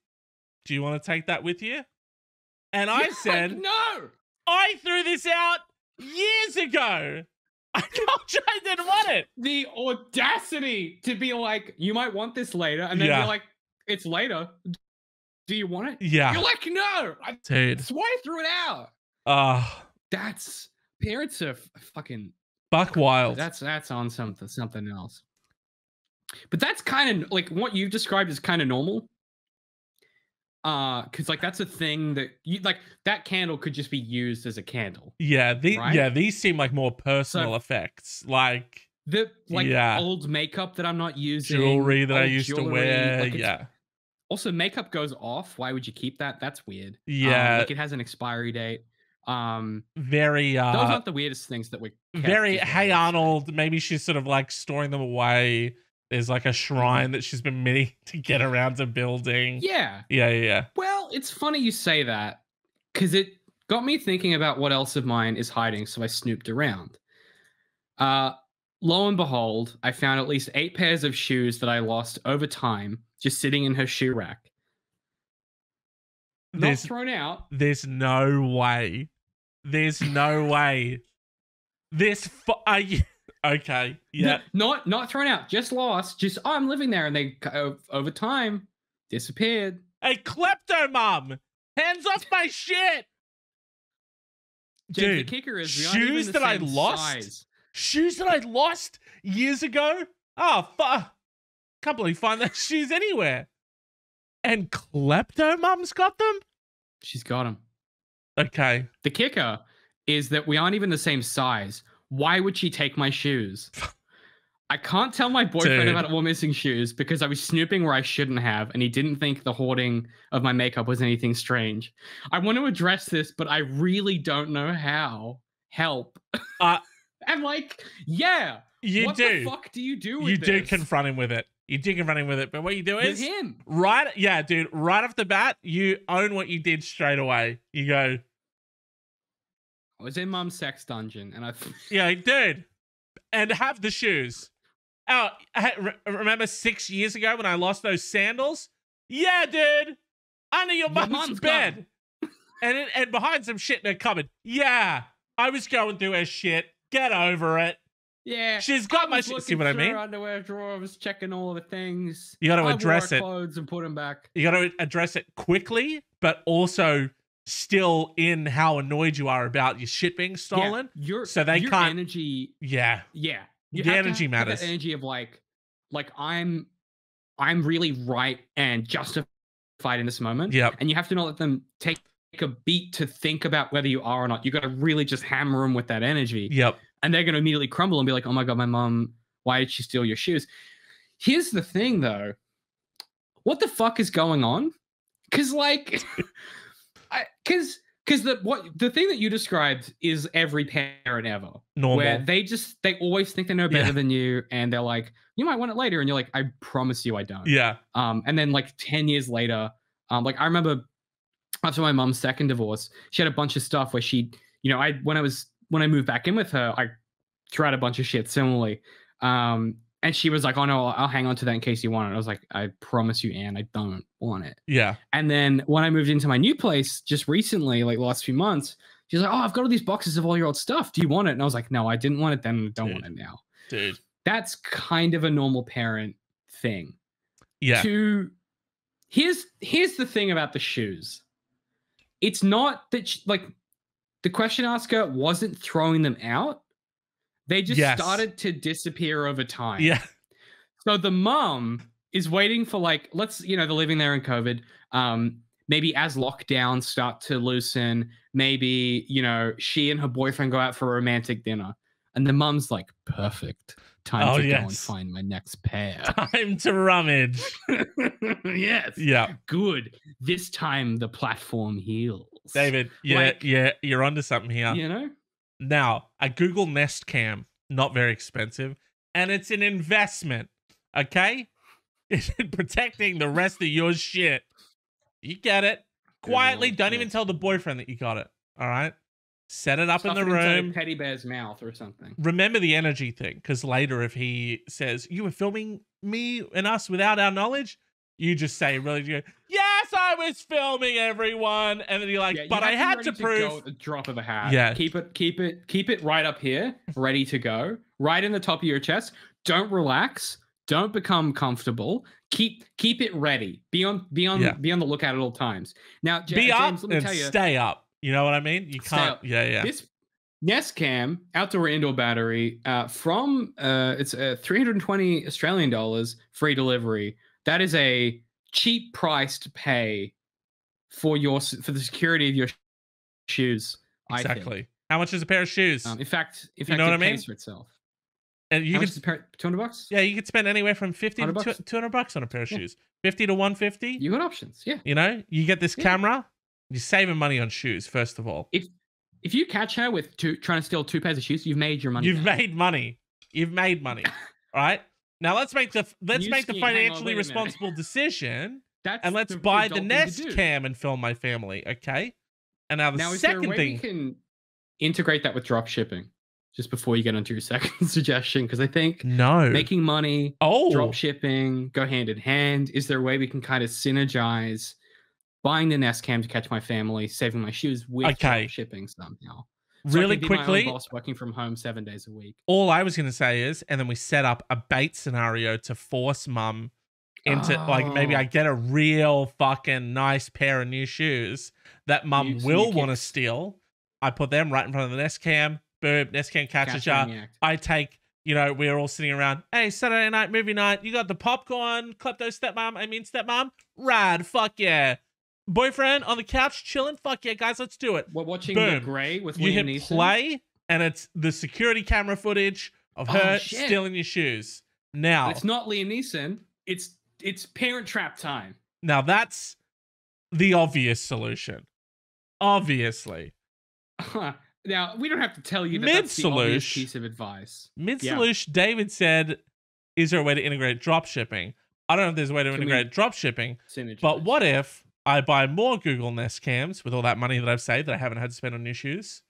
do you want to take that with you? And I said, no, I threw this out years ago. I told you I didn't want it. The audacity to be like, you might want this later. And then you're like, it's later. Do you want it? Yeah. You're like, no. Dude. That's why I threw it out. Parents are fucking buck wild. That's on something else. But that's kind of like what you've described is kind of normal. Because like that's a thing that you like, that candle could just be used as a candle. Yeah, these seem like more personal effects. Like old makeup that I'm not using, jewelry that I used to wear. Like also, makeup goes off. Why would you keep that? That's weird. Yeah, like it has an expiry date. Very those aren't the weirdest things that we very Hey Arnold. Maybe she's sort of like storing them away. There's like a shrine that she's been meaning to get around to building. Yeah. Well, it's funny you say that because it got me thinking about what else of mine is hiding. So I snooped around. Lo and behold, I found at least 8 pairs of shoes that I lost over time just sitting in her shoe rack. Not thrown out. There's no way. There's no way. Okay. Yeah. No, not thrown out. Just lost. Just I'm living there, and they over time disappeared. Hey, klepto mom, hands off my shit. Dude, the kicker is shoes that I lost. Size. Shoes that I lost years ago. Oh fuck! Can't believe I find those shoes anywhere. And klepto mom's got them. She's got them. Okay. The kicker is that we aren't even the same size. Why would she take my shoes? I can't tell my boyfriend about all missing shoes because I was snooping where I shouldn't have, and he didn't think the hoarding of my makeup was anything strange. I want to address this, but I really don't know how. Help. I'm like, yeah. What the fuck do you do with this? You do confront him with it. You do confront him with it, but what you do is... With him. Right off the bat, you own what you did straight away. You go... I was in Mum's sex dungeon, and yeah, dude. And have the shoes. Oh, remember 6 years ago when I lost those sandals? Yeah, dude. Under your mum's bed. and behind some shit in her cupboard. Yeah. I was going through her shit. Get over it. Yeah. She's got my shit. See what I mean? Her underwear drawer. I was checking all the things. You got to address it. Clothes and put them back. You got to address it quickly, but also still in how annoyed you are about your shit being stolen. Yeah, so they your can't. Energy. Yeah. The energy matters. That energy of like I'm really right and justified in this moment. Yeah. And you have to not let them take a beat to think about whether you are or not. You got to really just hammer them with that energy. Yep. And they're going to immediately crumble and be like, "Oh my god, my mom! Why did she steal your shoes?" Here's the thing, though. What the fuck is going on? Because like. Because the thing that you described is every parent ever. Normal. Where they always think they know better than you, and they're like, you might want it later, and you're like, I promise you I don't. Yeah. And then like 10 years later, like I remember after my mom's second divorce, she had a bunch of stuff where she, when I moved back in with her, I threw out a bunch of shit similarly. And she was like, oh, no, I'll hang on to that in case you want it. I was like, I promise you, Anne, I don't want it. Yeah. And then when I moved into my new place just recently, like the last few months, she's like, oh, I've got all these boxes of all your old stuff. Do you want it? And I was like, no, I didn't want it then. And I don't want it now. Dude. That's kind of a normal parent thing. Yeah. To Here's the thing about the shoes. It's not that like the question asker wasn't throwing them out. They just started to disappear over time. Yeah. So the mom is waiting for like, they're living there in COVID. Maybe as lockdowns start to loosen, maybe, she and her boyfriend go out for a romantic dinner. And the mom's like, perfect. Time to go and find my next pair. Time to rummage. Yes. Yeah. Good. This time the platform heals. David, you're onto something here. Now, a Google Nest Cam, not very expensive, and it's an investment, okay? It's in protecting the rest of your shit. You get it. Quietly, don't even tell the boyfriend that you got it, all right? Set it up in the room. Teddy bear's mouth or something. Remember the energy thing, because later if he says, you were filming me and us without our knowledge, you just say, yes, I was filming everyone. And then you're like, but I had to prove. Go at the drop of a hat. Yeah. Keep it right up here, ready to go. Right in the top of your chest. Don't relax. Don't become comfortable. Keep it ready. Be on the lookout at all times. Now, James, let me tell you. Stay up. You know what I mean? You can't. Yeah. This Nest Cam outdoor indoor battery from it's 320 Australian dollars, free delivery. That is a cheap price to pay for the security of your shoes. Exactly. How much is a pair of shoes? In fact, you know what I mean? Pays for itself. And you could $200. Yeah, you could spend anywhere from $50 to $200 on a pair of shoes. 50 to 150. You got options. Yeah. You get this camera. You're saving money on shoes. First of all, if you catch her with trying to steal 2 pairs of shoes, you've made your money. You've made money. All right. Now let's make the financially responsible decision, and let's buy the Nest Cam and film my family. Okay. And now the second thing, we can integrate that with drop shipping. Just before you get onto your second suggestion, because I think making money, drop shipping go hand in hand. Is there a way we can kind of synergize buying the Nest Cam to catch my family, saving my shoes with drop shipping somehow? So really I can be quickly, my own boss working from home 7 days a week. All I was going to say is, and then we set up a bait scenario to force mum into like maybe I get a real fucking nice pair of new shoes that mum will want to steal. I put them right in front of the Nest Cam. Boom, Nest Cam catches ya. I take, we're all sitting around. Hey, Saturday night, movie night. You got the popcorn, stepmom. Rad, fuck yeah. Boyfriend on the couch chilling. Fuck yeah, guys, let's do it. We're watching The Grey with Liam Neeson. You hit play, and it's the security camera footage of her stealing your shoes. Now it's not Liam Neeson. It's Parent Trap time. Now that's the obvious solution. Obviously. Now, we don't have to tell you that's the obvious piece of advice. Mid-solution, David said, is there a way to integrate drop shipping? I don't know if there's a way to integrate drop shipping, but what if I buy more Google Nest Cams with all that money that I've saved that I haven't had to spend on new shoes?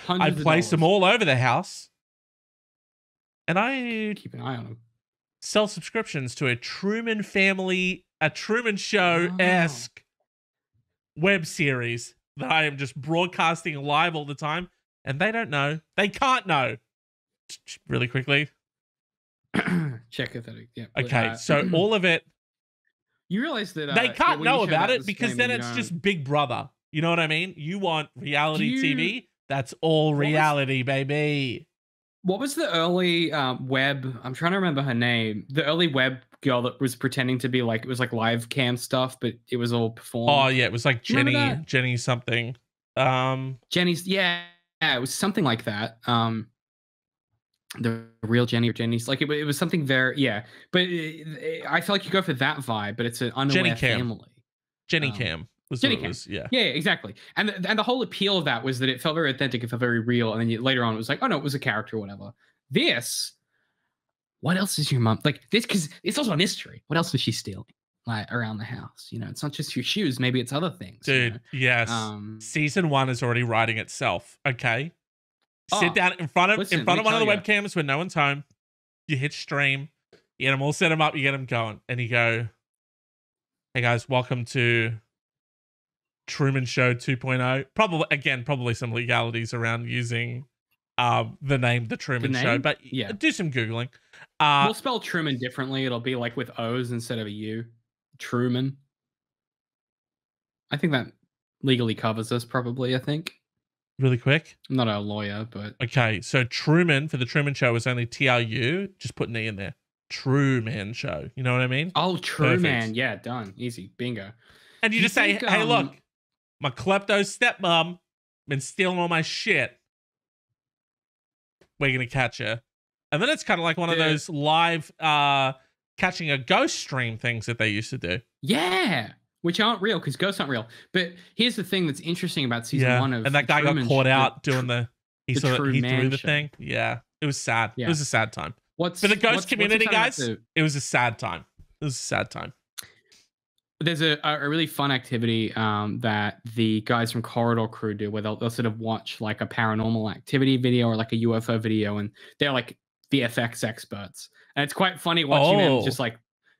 I place them all over the house, and I keep an eye on them. Sell subscriptions to a Truman Show-esque web series that I am just broadcasting live all the time. And they don't know. They can't know. Really quickly. Check it. Yeah. Okay, so all of it. You realize that they can't know about it because then it's just Big Brother. You know what I mean? You want reality TV? That's all reality, baby. What was the early web? I'm trying to remember her name. The early web girl that was pretending to be like, it was like live cam stuff, but it was all performed. Oh yeah, it was like Jenny something. Jenny's, yeah, it was something like that. The real Jenny or Jenny's, like it was something very, yeah. But I feel like you go for that vibe, but it's an unaware family. Jenny Cam. Jenny Cam. Yeah, exactly. And the whole appeal of that was that it felt very authentic, it felt very real, and then later on it was like, oh no, it was a character or whatever. What else is your mom like this? Because it's also a mystery. What else was she stealing like around the house? It's not just your shoes. Maybe it's other things. Dude, yes. Season 1 is already writing itself. Okay. Sit down in front of one of the webcams when no one's home. You hit stream. You get them all, set them up. You get them going, and you go, "Hey guys, welcome to Truman Show 2.0." Probably some legalities around using the name The Truman Show, but do some Googling. We'll spell Truman differently. It'll be like with O's instead of a U. Truman. I think that legally covers us, probably. I think. Really quick. I'm not a lawyer, but Okay, so Truman for the Truman Show was only TRU. Just put an E in there. Truman Show. You know what I mean? oh, true, Perfect. man. Yeah, done. Easy. Bingo. And you Do you just say, think, "Hey, look, my klepto stepmom been stealing all my shit. We're gonna catch her." And then it's kind of like one of those live catching a ghost stream things that they used to do. Yeah, which aren't real because ghosts aren't real. But here's the thing that's interesting about season one of and that guy Truman got caught Show- out doing he True threw Man the Show. thing. Yeah, it was sad. Yeah. It was a sad time What's for the ghost what's community, exciting about guys. the- It was a sad time. It was a sad time. There's a really fun activity that the guys from Corridor Crew do, where they'll sort of watch like a paranormal activity video or like a UFO video, and they're like VFX experts, and it's quite funny watching them just like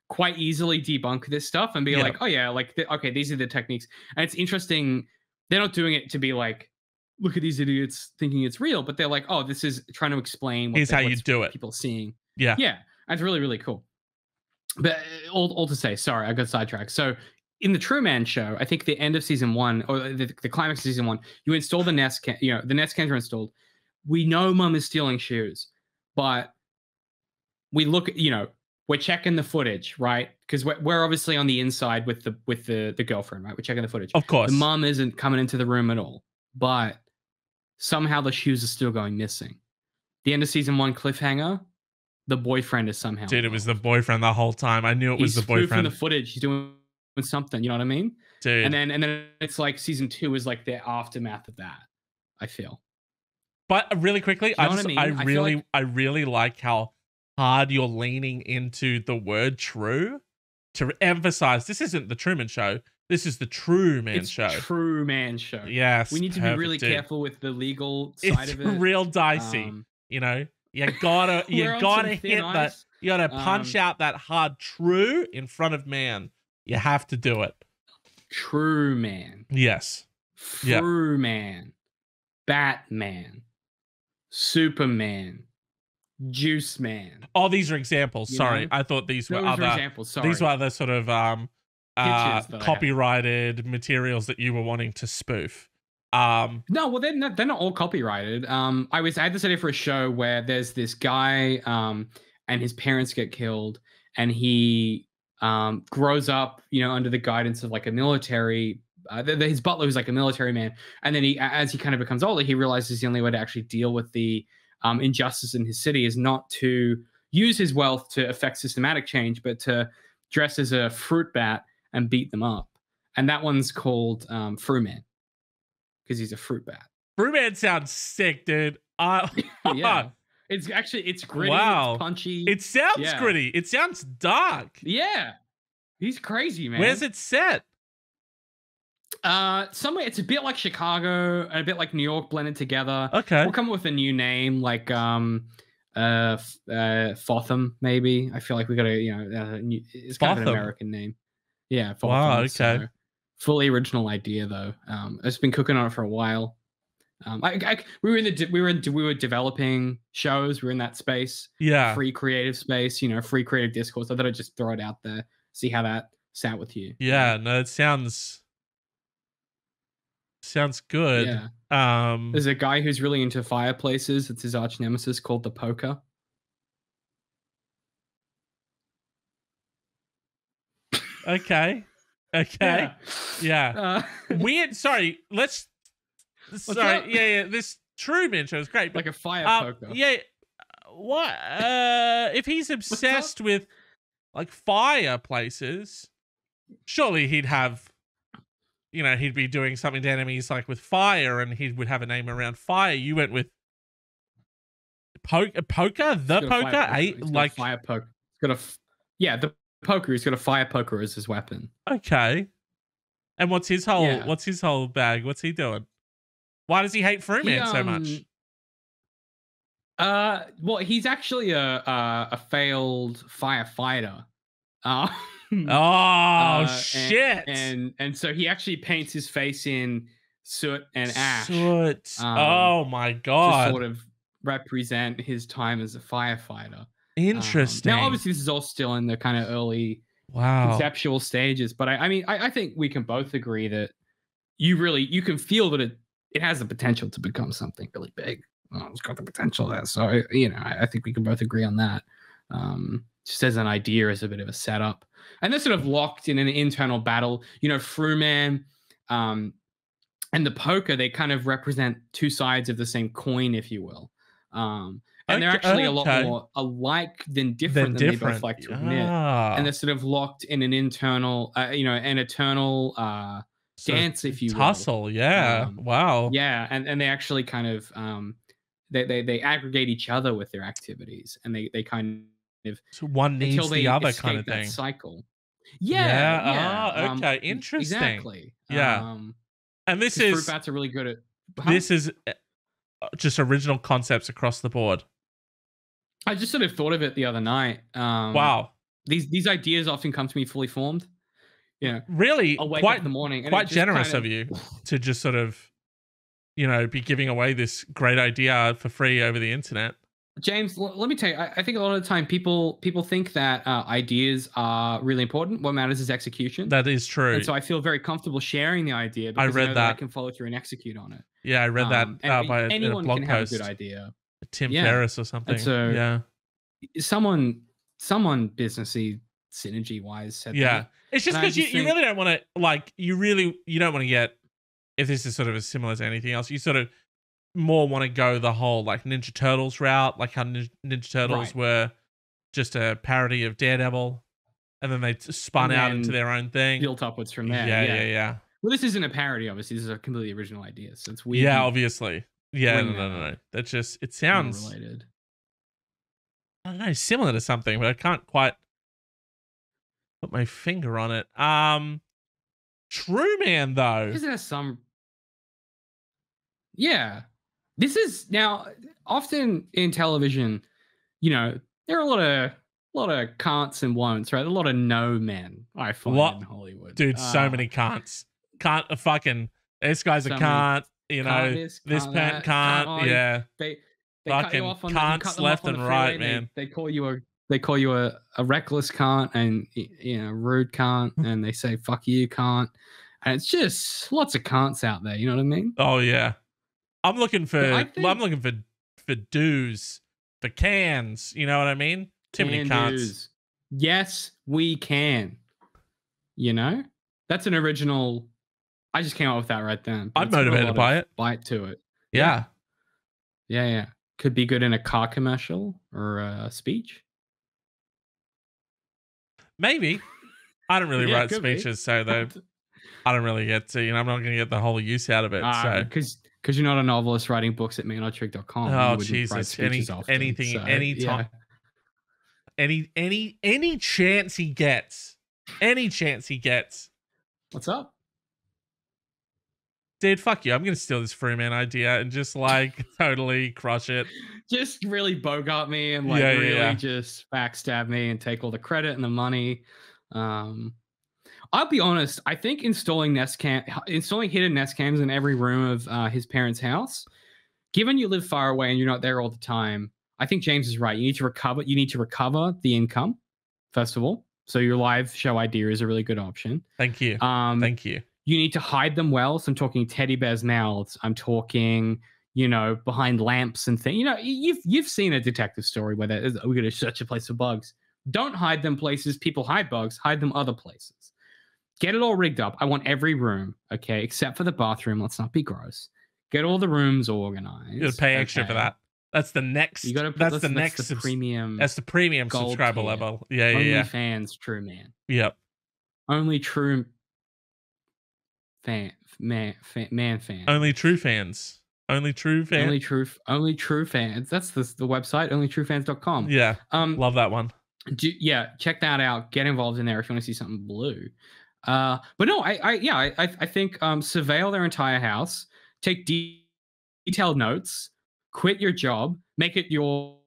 quite easily debunk this stuff and be like, oh yeah, like okay, these are the techniques, and it's interesting. They're not doing it to be like, look at these idiots thinking it's real, but they're like, oh, this is trying to explain Here's how you do it. People seeing, yeah, it's really really cool. But all to say, sorry, I got sidetracked. So in the Truman Show, I think the end of season one or the climax of season one, you install the Nest can, the Nest cans are installed. We know Mum is stealing shoes, but we look, we're checking the footage, right? Because we're obviously on the inside with the girlfriend, right? We're checking the footage. Of course, the mum isn't coming into the room at all, but somehow the shoes are still going missing. The end of season one cliffhanger. The boyfriend is somehow. Dude, it was the boyfriend the whole time. I knew it was the boyfriend. He's the footage. He's doing something. You know what I mean? Dude. And then it's like season 2 is like the aftermath of that. I feel. But really quickly, I really like how hard you're leaning into the word "true" to emphasize this isn't the Truman Show. This is the True Man Show. True Man Show. Yes, we need to be really careful with the legal side of it. It's real dicey. You gotta hit that. You gotta punch out that hard true in front of man. You have to do it. True Man. Yes. True Man. Batman. Superman. Juice Man. Oh, these are examples. Sorry, I thought these were other examples. Sorry. These were other sort of copyrighted materials that you were wanting to spoof. No, well, they're not all copyrighted. I had this idea for a show where there's this guy and his parents get killed, and he grows up, under the guidance of like a military. His butler who's like a military man, and then as he kind of becomes older, he realizes the only way to actually deal with the injustice in his city is not to use his wealth to affect systematic change, but to dress as a fruit bat and beat them up. And that one's called Fruit Man. Because he's a fruit bat. Fruit Man sounds sick, dude. Yeah. It's gritty. Wow. It's punchy. It sounds gritty. It sounds dark. Yeah. He's crazy, man. Where's it set? Somewhere. It's a bit like Chicago, a bit like New York blended together. Okay. We'll come up with a new name, like Fotham, maybe. I feel like we got to, it's kind of an American name. Yeah. Fotham, wow. Okay. So. Fully original idea though. I've been cooking on it for a while. We were developing shows. We were in that space. Yeah. Free creative space. Free creative discourse. I thought I'd just throw it out there. See how that sat with you. Yeah. No, it sounds good. Yeah. There's a guy who's really into fireplaces. It's his arch nemesis called the Poker. Okay. Yeah. Weird. Sorry. Yeah. This Truman Show is great. Like a fire poker. Yeah. What? If he's obsessed with like fireplaces, surely he'd have, he'd be doing something to enemies like with fire, and he would have a name around fire. You went with poker, the poker, like fire poker. The poker. He's got a fire poker as his weapon. Okay. And what's his whole bag? What's he doing? Why does he hate Fruit Man so much? Well, he's actually a failed firefighter. Shit. And so he actually paints his face in soot and ash. Oh my god. To sort of represent his time as a firefighter. Interesting. Now, obviously, this is all still in the kind of early conceptual stages, but I think we can both agree that you can feel that it has the potential to become something really big. It's got the potential there. So I think we can both agree on that. Just as an idea, as a bit of a setup, and they're sort of locked in an internal battle. Fruman, and the poker, they kind of represent two sides of the same coin, if you will. And they're actually a lot more alike than different than they both like to admit. And they're sort of locked in an internal, an eternal dance, if you will. Tussle, yeah. Wow. Yeah, and they actually kind of they aggregate each other with their activities, and they kind of so one needs the other kind of thing. Cycle. Yeah. Okay. Interesting. Exactly. Yeah. And this is fruit bats are really good at. This is just original concepts across the board. I just sort of thought of it the other night. Wow. These ideas often come to me fully formed. Really, I'll wake up in the morning. Quite generous of you to just sort of, be giving away this great idea for free over the internet. James, let me tell you, I think a lot of the time people think that ideas are really important. What matters is execution. That is true. And so I feel very comfortable sharing the idea because I read that I can follow through and execute on it. Yeah, I read that by anyone a blog can post. Have a good idea. Tim Ferriss or something. And so yeah, someone businessy synergy wise said that. It's just because you really don't want to you don't want to get, if this is sort of as similar as anything else, you sort of more want to go the whole like Ninja Turtles route, like how Ninja Turtles were just a parody of Daredevil, and then they spun out into their own thing, built upwards from there. Yeah. Well, this isn't a parody, obviously. This is a completely original idea, so it's weird. Yeah, obviously. Yeah, no. That's just, it sounds related. I don't know, similar to something, but I can't quite put my finger on it. True Man, though. Because it has some. Yeah. This is now often in television, there are a lot of can'ts and won'ts, right? A lot of no men, I find, in Hollywood. Dude, so many can'ts. Can't fucking, this guy's a can't, this pant can't, yeah. They fucking cut you off on can'ts left and right, man. They call you a reckless can't and rude can't, and they say fuck you can't, and it's just lots of can'ts out there. You know what I mean? Oh yeah, I'm looking for do's, for cans. You know what I mean? Too many can'ts. Yes, we can. That's an original. I just came up with that right then. I'm motivated by it. Bite to it. Yeah. Could be good in a car commercial or a speech. Maybe. I don't really write speeches, so though I don't really get to, I'm not going to get the whole use out of it. So because you're not a novelist writing books at meanotrick.com. Oh Jesus! Anything, anytime, any chance he gets, What's up? Dude, fuck you. I'm going to steal this Fruman idea and just totally crush it. Just really bogart me and just backstab me and take all the credit and the money. I'll be honest. I think installing hidden Nest cams in every room of his parents' house, given you live far away and you're not there all the time, I think James is right. You need to recover the income, first of all. So your live show idea is a really good option. Thank you. Thank you. You need to hide them well. So I'm talking teddy bears' mouths. I'm talking, behind lamps and things. You've seen a detective story where we're going to search a place for bugs. Don't hide them places people hide bugs. Hide them other places. Get it all rigged up. I want every room, okay, except for the bathroom. Let's not be gross. Get all the rooms organized. You got to pay extra for that. That's the next. You got to. That's the premium. That's the premium subscriber tier. level. Yeah. Only fans, true man. Yep. Only true man fans. Only true fans. Only true fans. Only true fans. That's the website. Onlytruefans.com. Yeah. Love that one. Check that out. Get involved in there if you want to see something blue. But no, I think surveil their entire house. Take detailed notes. Quit your job. Make it your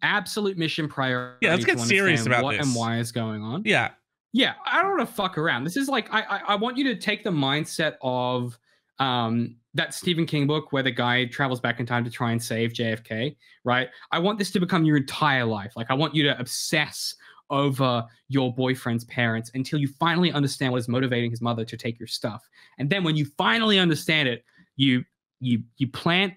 absolute mission priority. Yeah, let's get serious about what this and why is going on. Yeah. Yeah, I don't want to fuck around. This is I want you to take the mindset of that Stephen King book where the guy travels back in time to try and save JFK, right? I want this to become your entire life. I want you to obsess over your boyfriend's parents until you finally understand what is motivating his mother to take your stuff. And then when you finally understand it, you plant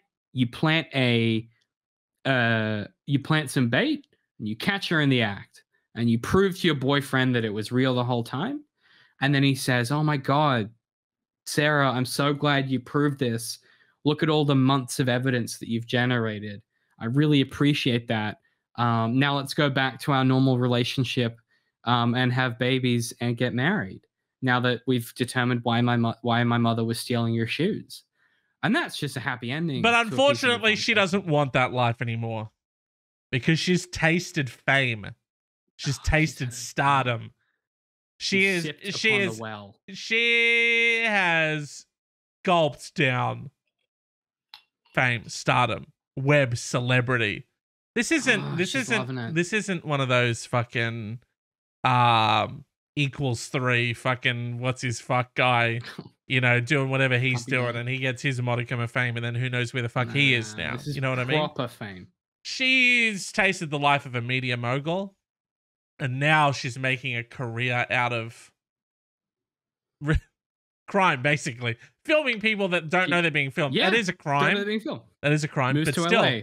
some bait and you catch her in the act and you prove to your boyfriend that it was real the whole time. And then he says, "Oh my God, Sarah, I'm so glad you proved this. Look at all the months of evidence that you've generated. I really appreciate that. Now let's go back to our normal relationship and have babies and get married. Now that we've determined why my mother was stealing your shoes." And that's just a happy ending. But unfortunately, she doesn't want that life anymore because she's tasted fame. She's tasted stardom. She has gulped down fame, stardom, web celebrity. This isn't one of those fucking equals 3 fucking what's his fuck guy, you know, doing whatever he's doing and he gets his modicum of fame and then who knows where the fuck he is now. You know what I mean? Proper fame. She's tasted the life of a media mogul and now she's making a career out of crime, basically. Filming people that don't know they're being filmed. Yeah, that is a crime. Don't know they're being filmed. That is a crime. Moves but to still, LA.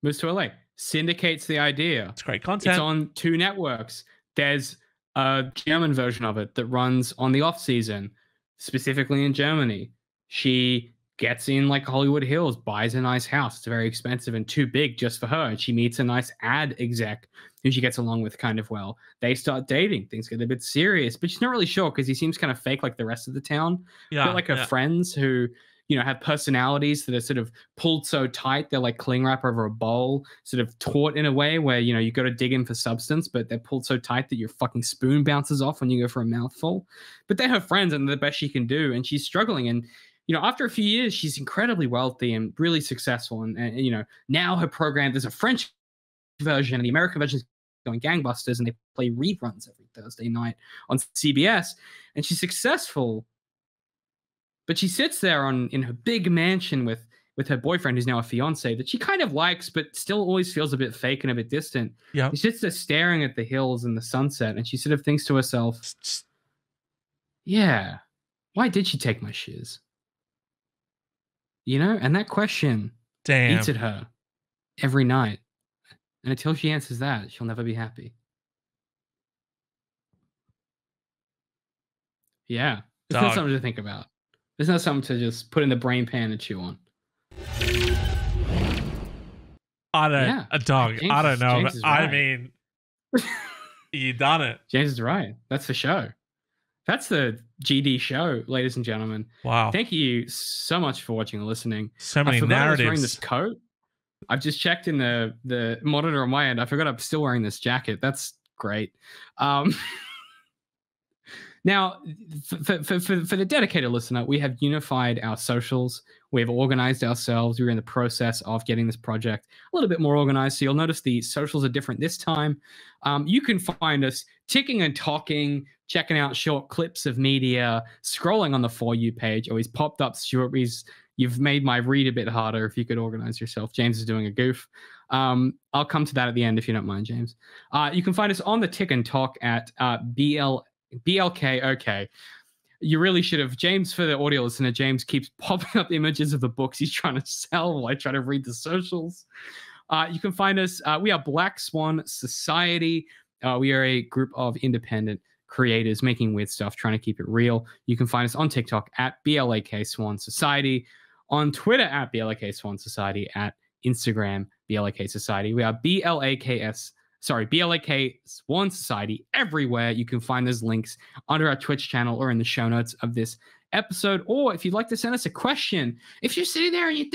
Moves to LA. Syndicates the idea. It's great content. It's on 2 networks. There's a German version of it that runs on the off season, specifically in Germany. She gets in like Hollywood Hills, buys a nice house. It's very expensive and too big just for her. And she meets a nice ad exec who she gets along with kind of well. They start dating. Things get a bit serious, but she's not really sure because he seems kind of fake like the rest of the town. Yeah, like her friends who, you know, have personalities that are sort of pulled so tight. They're like cling wrap over a bowl, sort of taut in a way where, you know, you got to dig in for substance, but they're pulled so tight that your fucking spoon bounces off when you go for a mouthful. But they're her friends and they're the best she can do. And she's struggling. And, you know, after a few years, she's incredibly wealthy and really successful. And you know, now her program, there's a French version and the American version is going gangbusters, and they play reruns every Thursday night on CBS. And she's successful, but she sits there in her big mansion with her boyfriend, who's now a fiance, that she kind of likes, but still always feels a bit fake and a bit distant. Yeah, she sits there staring at the hills and the sunset, and she sort of thinks to herself, "Yeah, why did she take my shoes?" You know, and that question eats at her every night. And until she answers that, she'll never be happy. Yeah. It's not something to think about. It's not something to just put in the brain pan and chew on. I don't know. Right. I mean, you done it. James is right. That's the show. That's the GD show, ladies and gentlemen. Wow. Thank you so much for watching and listening. So many narratives. I was wearing this coat. I've just checked in the monitor on my end. I forgot I'm still wearing this jacket. That's great. Now, for the dedicated listener, we have unified our socials. We've organized ourselves. We're in the process of getting this project a little bit more organized. So you'll notice the socials are different this time. You can find us ticking and talking, checking out short clips of media, scrolling on the For You page. Oh, he's popped up, Stuart. You've made my read a bit harder if you could organize yourself. James is doing a goof. I'll come to that at the end if you don't mind, James. You can find us on the Tick and Talk at BLK. Okay. You really should have. James, for the audio listener, James keeps popping up images of the books he's trying to sell while I try to read the socials. You can find us. We are Black Swan Society. We are a group of independent creators making weird stuff, trying to keep it real. You can find us on TikTok at BLAK Swan Society, on Twitter at BLAK Swan Society, at Instagram BLAK Society. We are BLAK Swan Society everywhere. You can find those links under our Twitch channel or in the show notes of this episode. Or if you'd like to send us a question, if you're sitting there and you're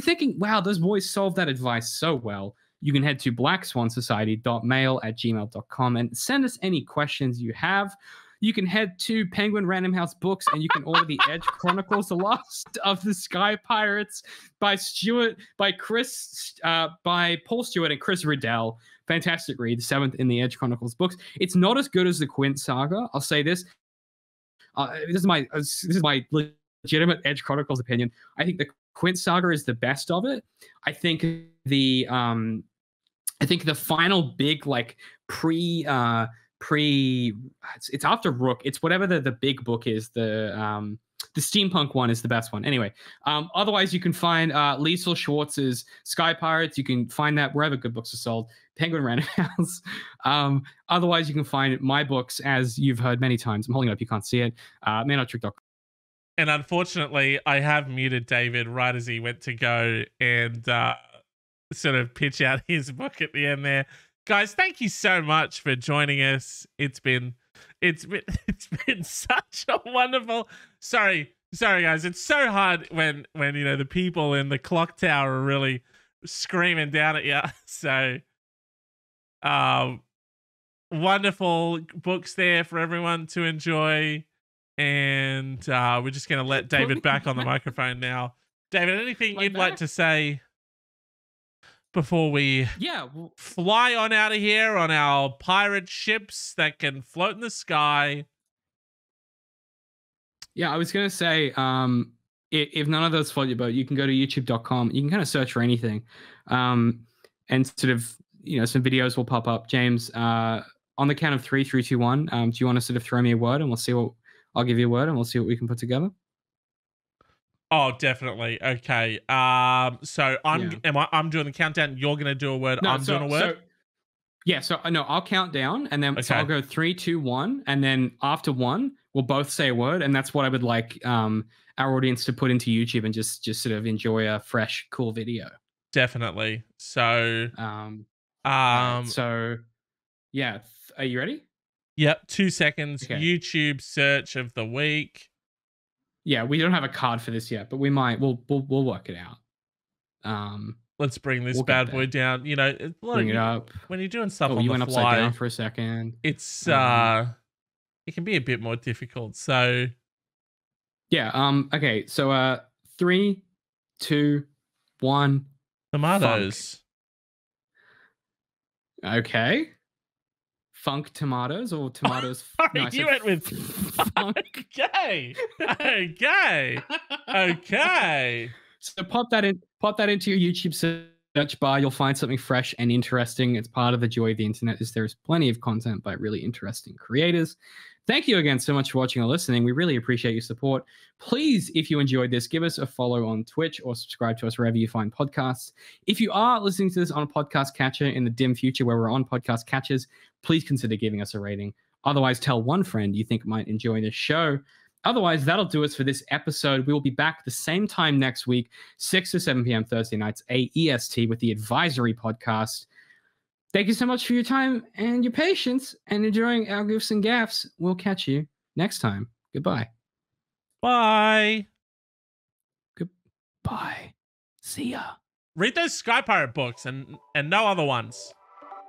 thinking, wow, those boys solved that advice so well, you can head to blackswansociety.mail@gmail.com and send us any questions you have. You can head to Penguin Random House Books and you can order the Edge Chronicles, The Last of the Sky Pirates by Paul Stewart and Chris Riddell. Fantastic read, the 7th in the Edge Chronicles books. It's not as good as the Quint saga. I'll say this. This is my legitimate Edge Chronicles opinion. I think the Quint saga is the best of it. I think the I think the final big like pre it's after Rook. It's whatever the big book is. The steampunk one is the best one. Anyway, otherwise you can find Liesl Schwartz's Sky Pirates. You can find that wherever good books are sold. Penguin Random House. Otherwise you can find my books, as you've heard many times. I'm holding it up, you can't see it. Manotrick.com. And unfortunately, I have muted David right as he went to go and sort of pitch out his book at the end there. Guys, thank you so much for joining us. It's been such a wonderful. Sorry guys. It's so hard when you know the people in the clock tower are really screaming down at you. So wonderful books there for everyone to enjoy. And we're just going to let David back on the microphone now. David, anything you'd like to say before we fly on out of here on our pirate ships that can float in the sky? Yeah, I was going to say, if none of those float your boat, you can go to youtube.com. You can kind of search for anything. And sort of, you know, some videos will pop up. James, on the count of 3, 2, 1, do you want to sort of throw me a word and we'll see what... I'll give you a word and we'll see what we can put together. Oh, definitely. Okay. So I'm doing the countdown. You're going to do a word. I'm doing a word. I'll count down and then so I'll go 3, 2, 1, and then after 1, we'll both say a word, and that's what I would like our audience to put into YouTube and just sort of enjoy a fresh, cool video. Definitely. So, are you ready? Yep, 2 seconds. Okay. YouTube search of the week. Yeah, we don't have a card for this yet, but we might. We'll work it out. Let's bring this bad boy down. You know, bring it up. When you're doing stuff on the fly. You went upside down for a second. It's it can be a bit more difficult. So yeah. Okay. So 3, 2, 1. Tomatoes. Funk. Okay. Funk tomatoes or tomatoes? No, you went with funk. Okay. So pop that into your YouTube search bar. You'll find something fresh and interesting. It's part of the joy of the internet is there's plenty of content by really interesting creators. Thank you again so much for watching or listening. We really appreciate your support. Please, if you enjoyed this, give us a follow on Twitch or subscribe to us wherever you find podcasts. If you are listening to this on a podcast catcher in the dim future where we're on podcast catchers, please consider giving us a rating. Otherwise, tell one friend you think might enjoy this show. Otherwise, that'll do us for this episode. We will be back the same time next week, 6 to 7 p.m. Thursday nights, AEST, with the Advisory Podcast. Thank you so much for your time and your patience and enjoying our goofs and gaffs. We'll catch you next time. Goodbye. Bye. Goodbye. See ya. Read those Sky Pirate books and no other ones.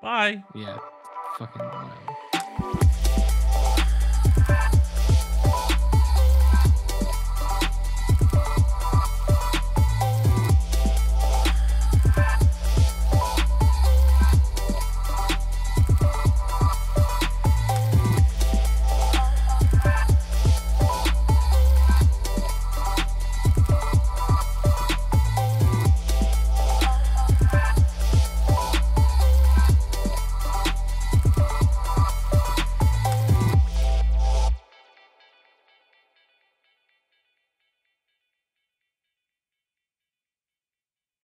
Bye. Yeah. Fucking whatever.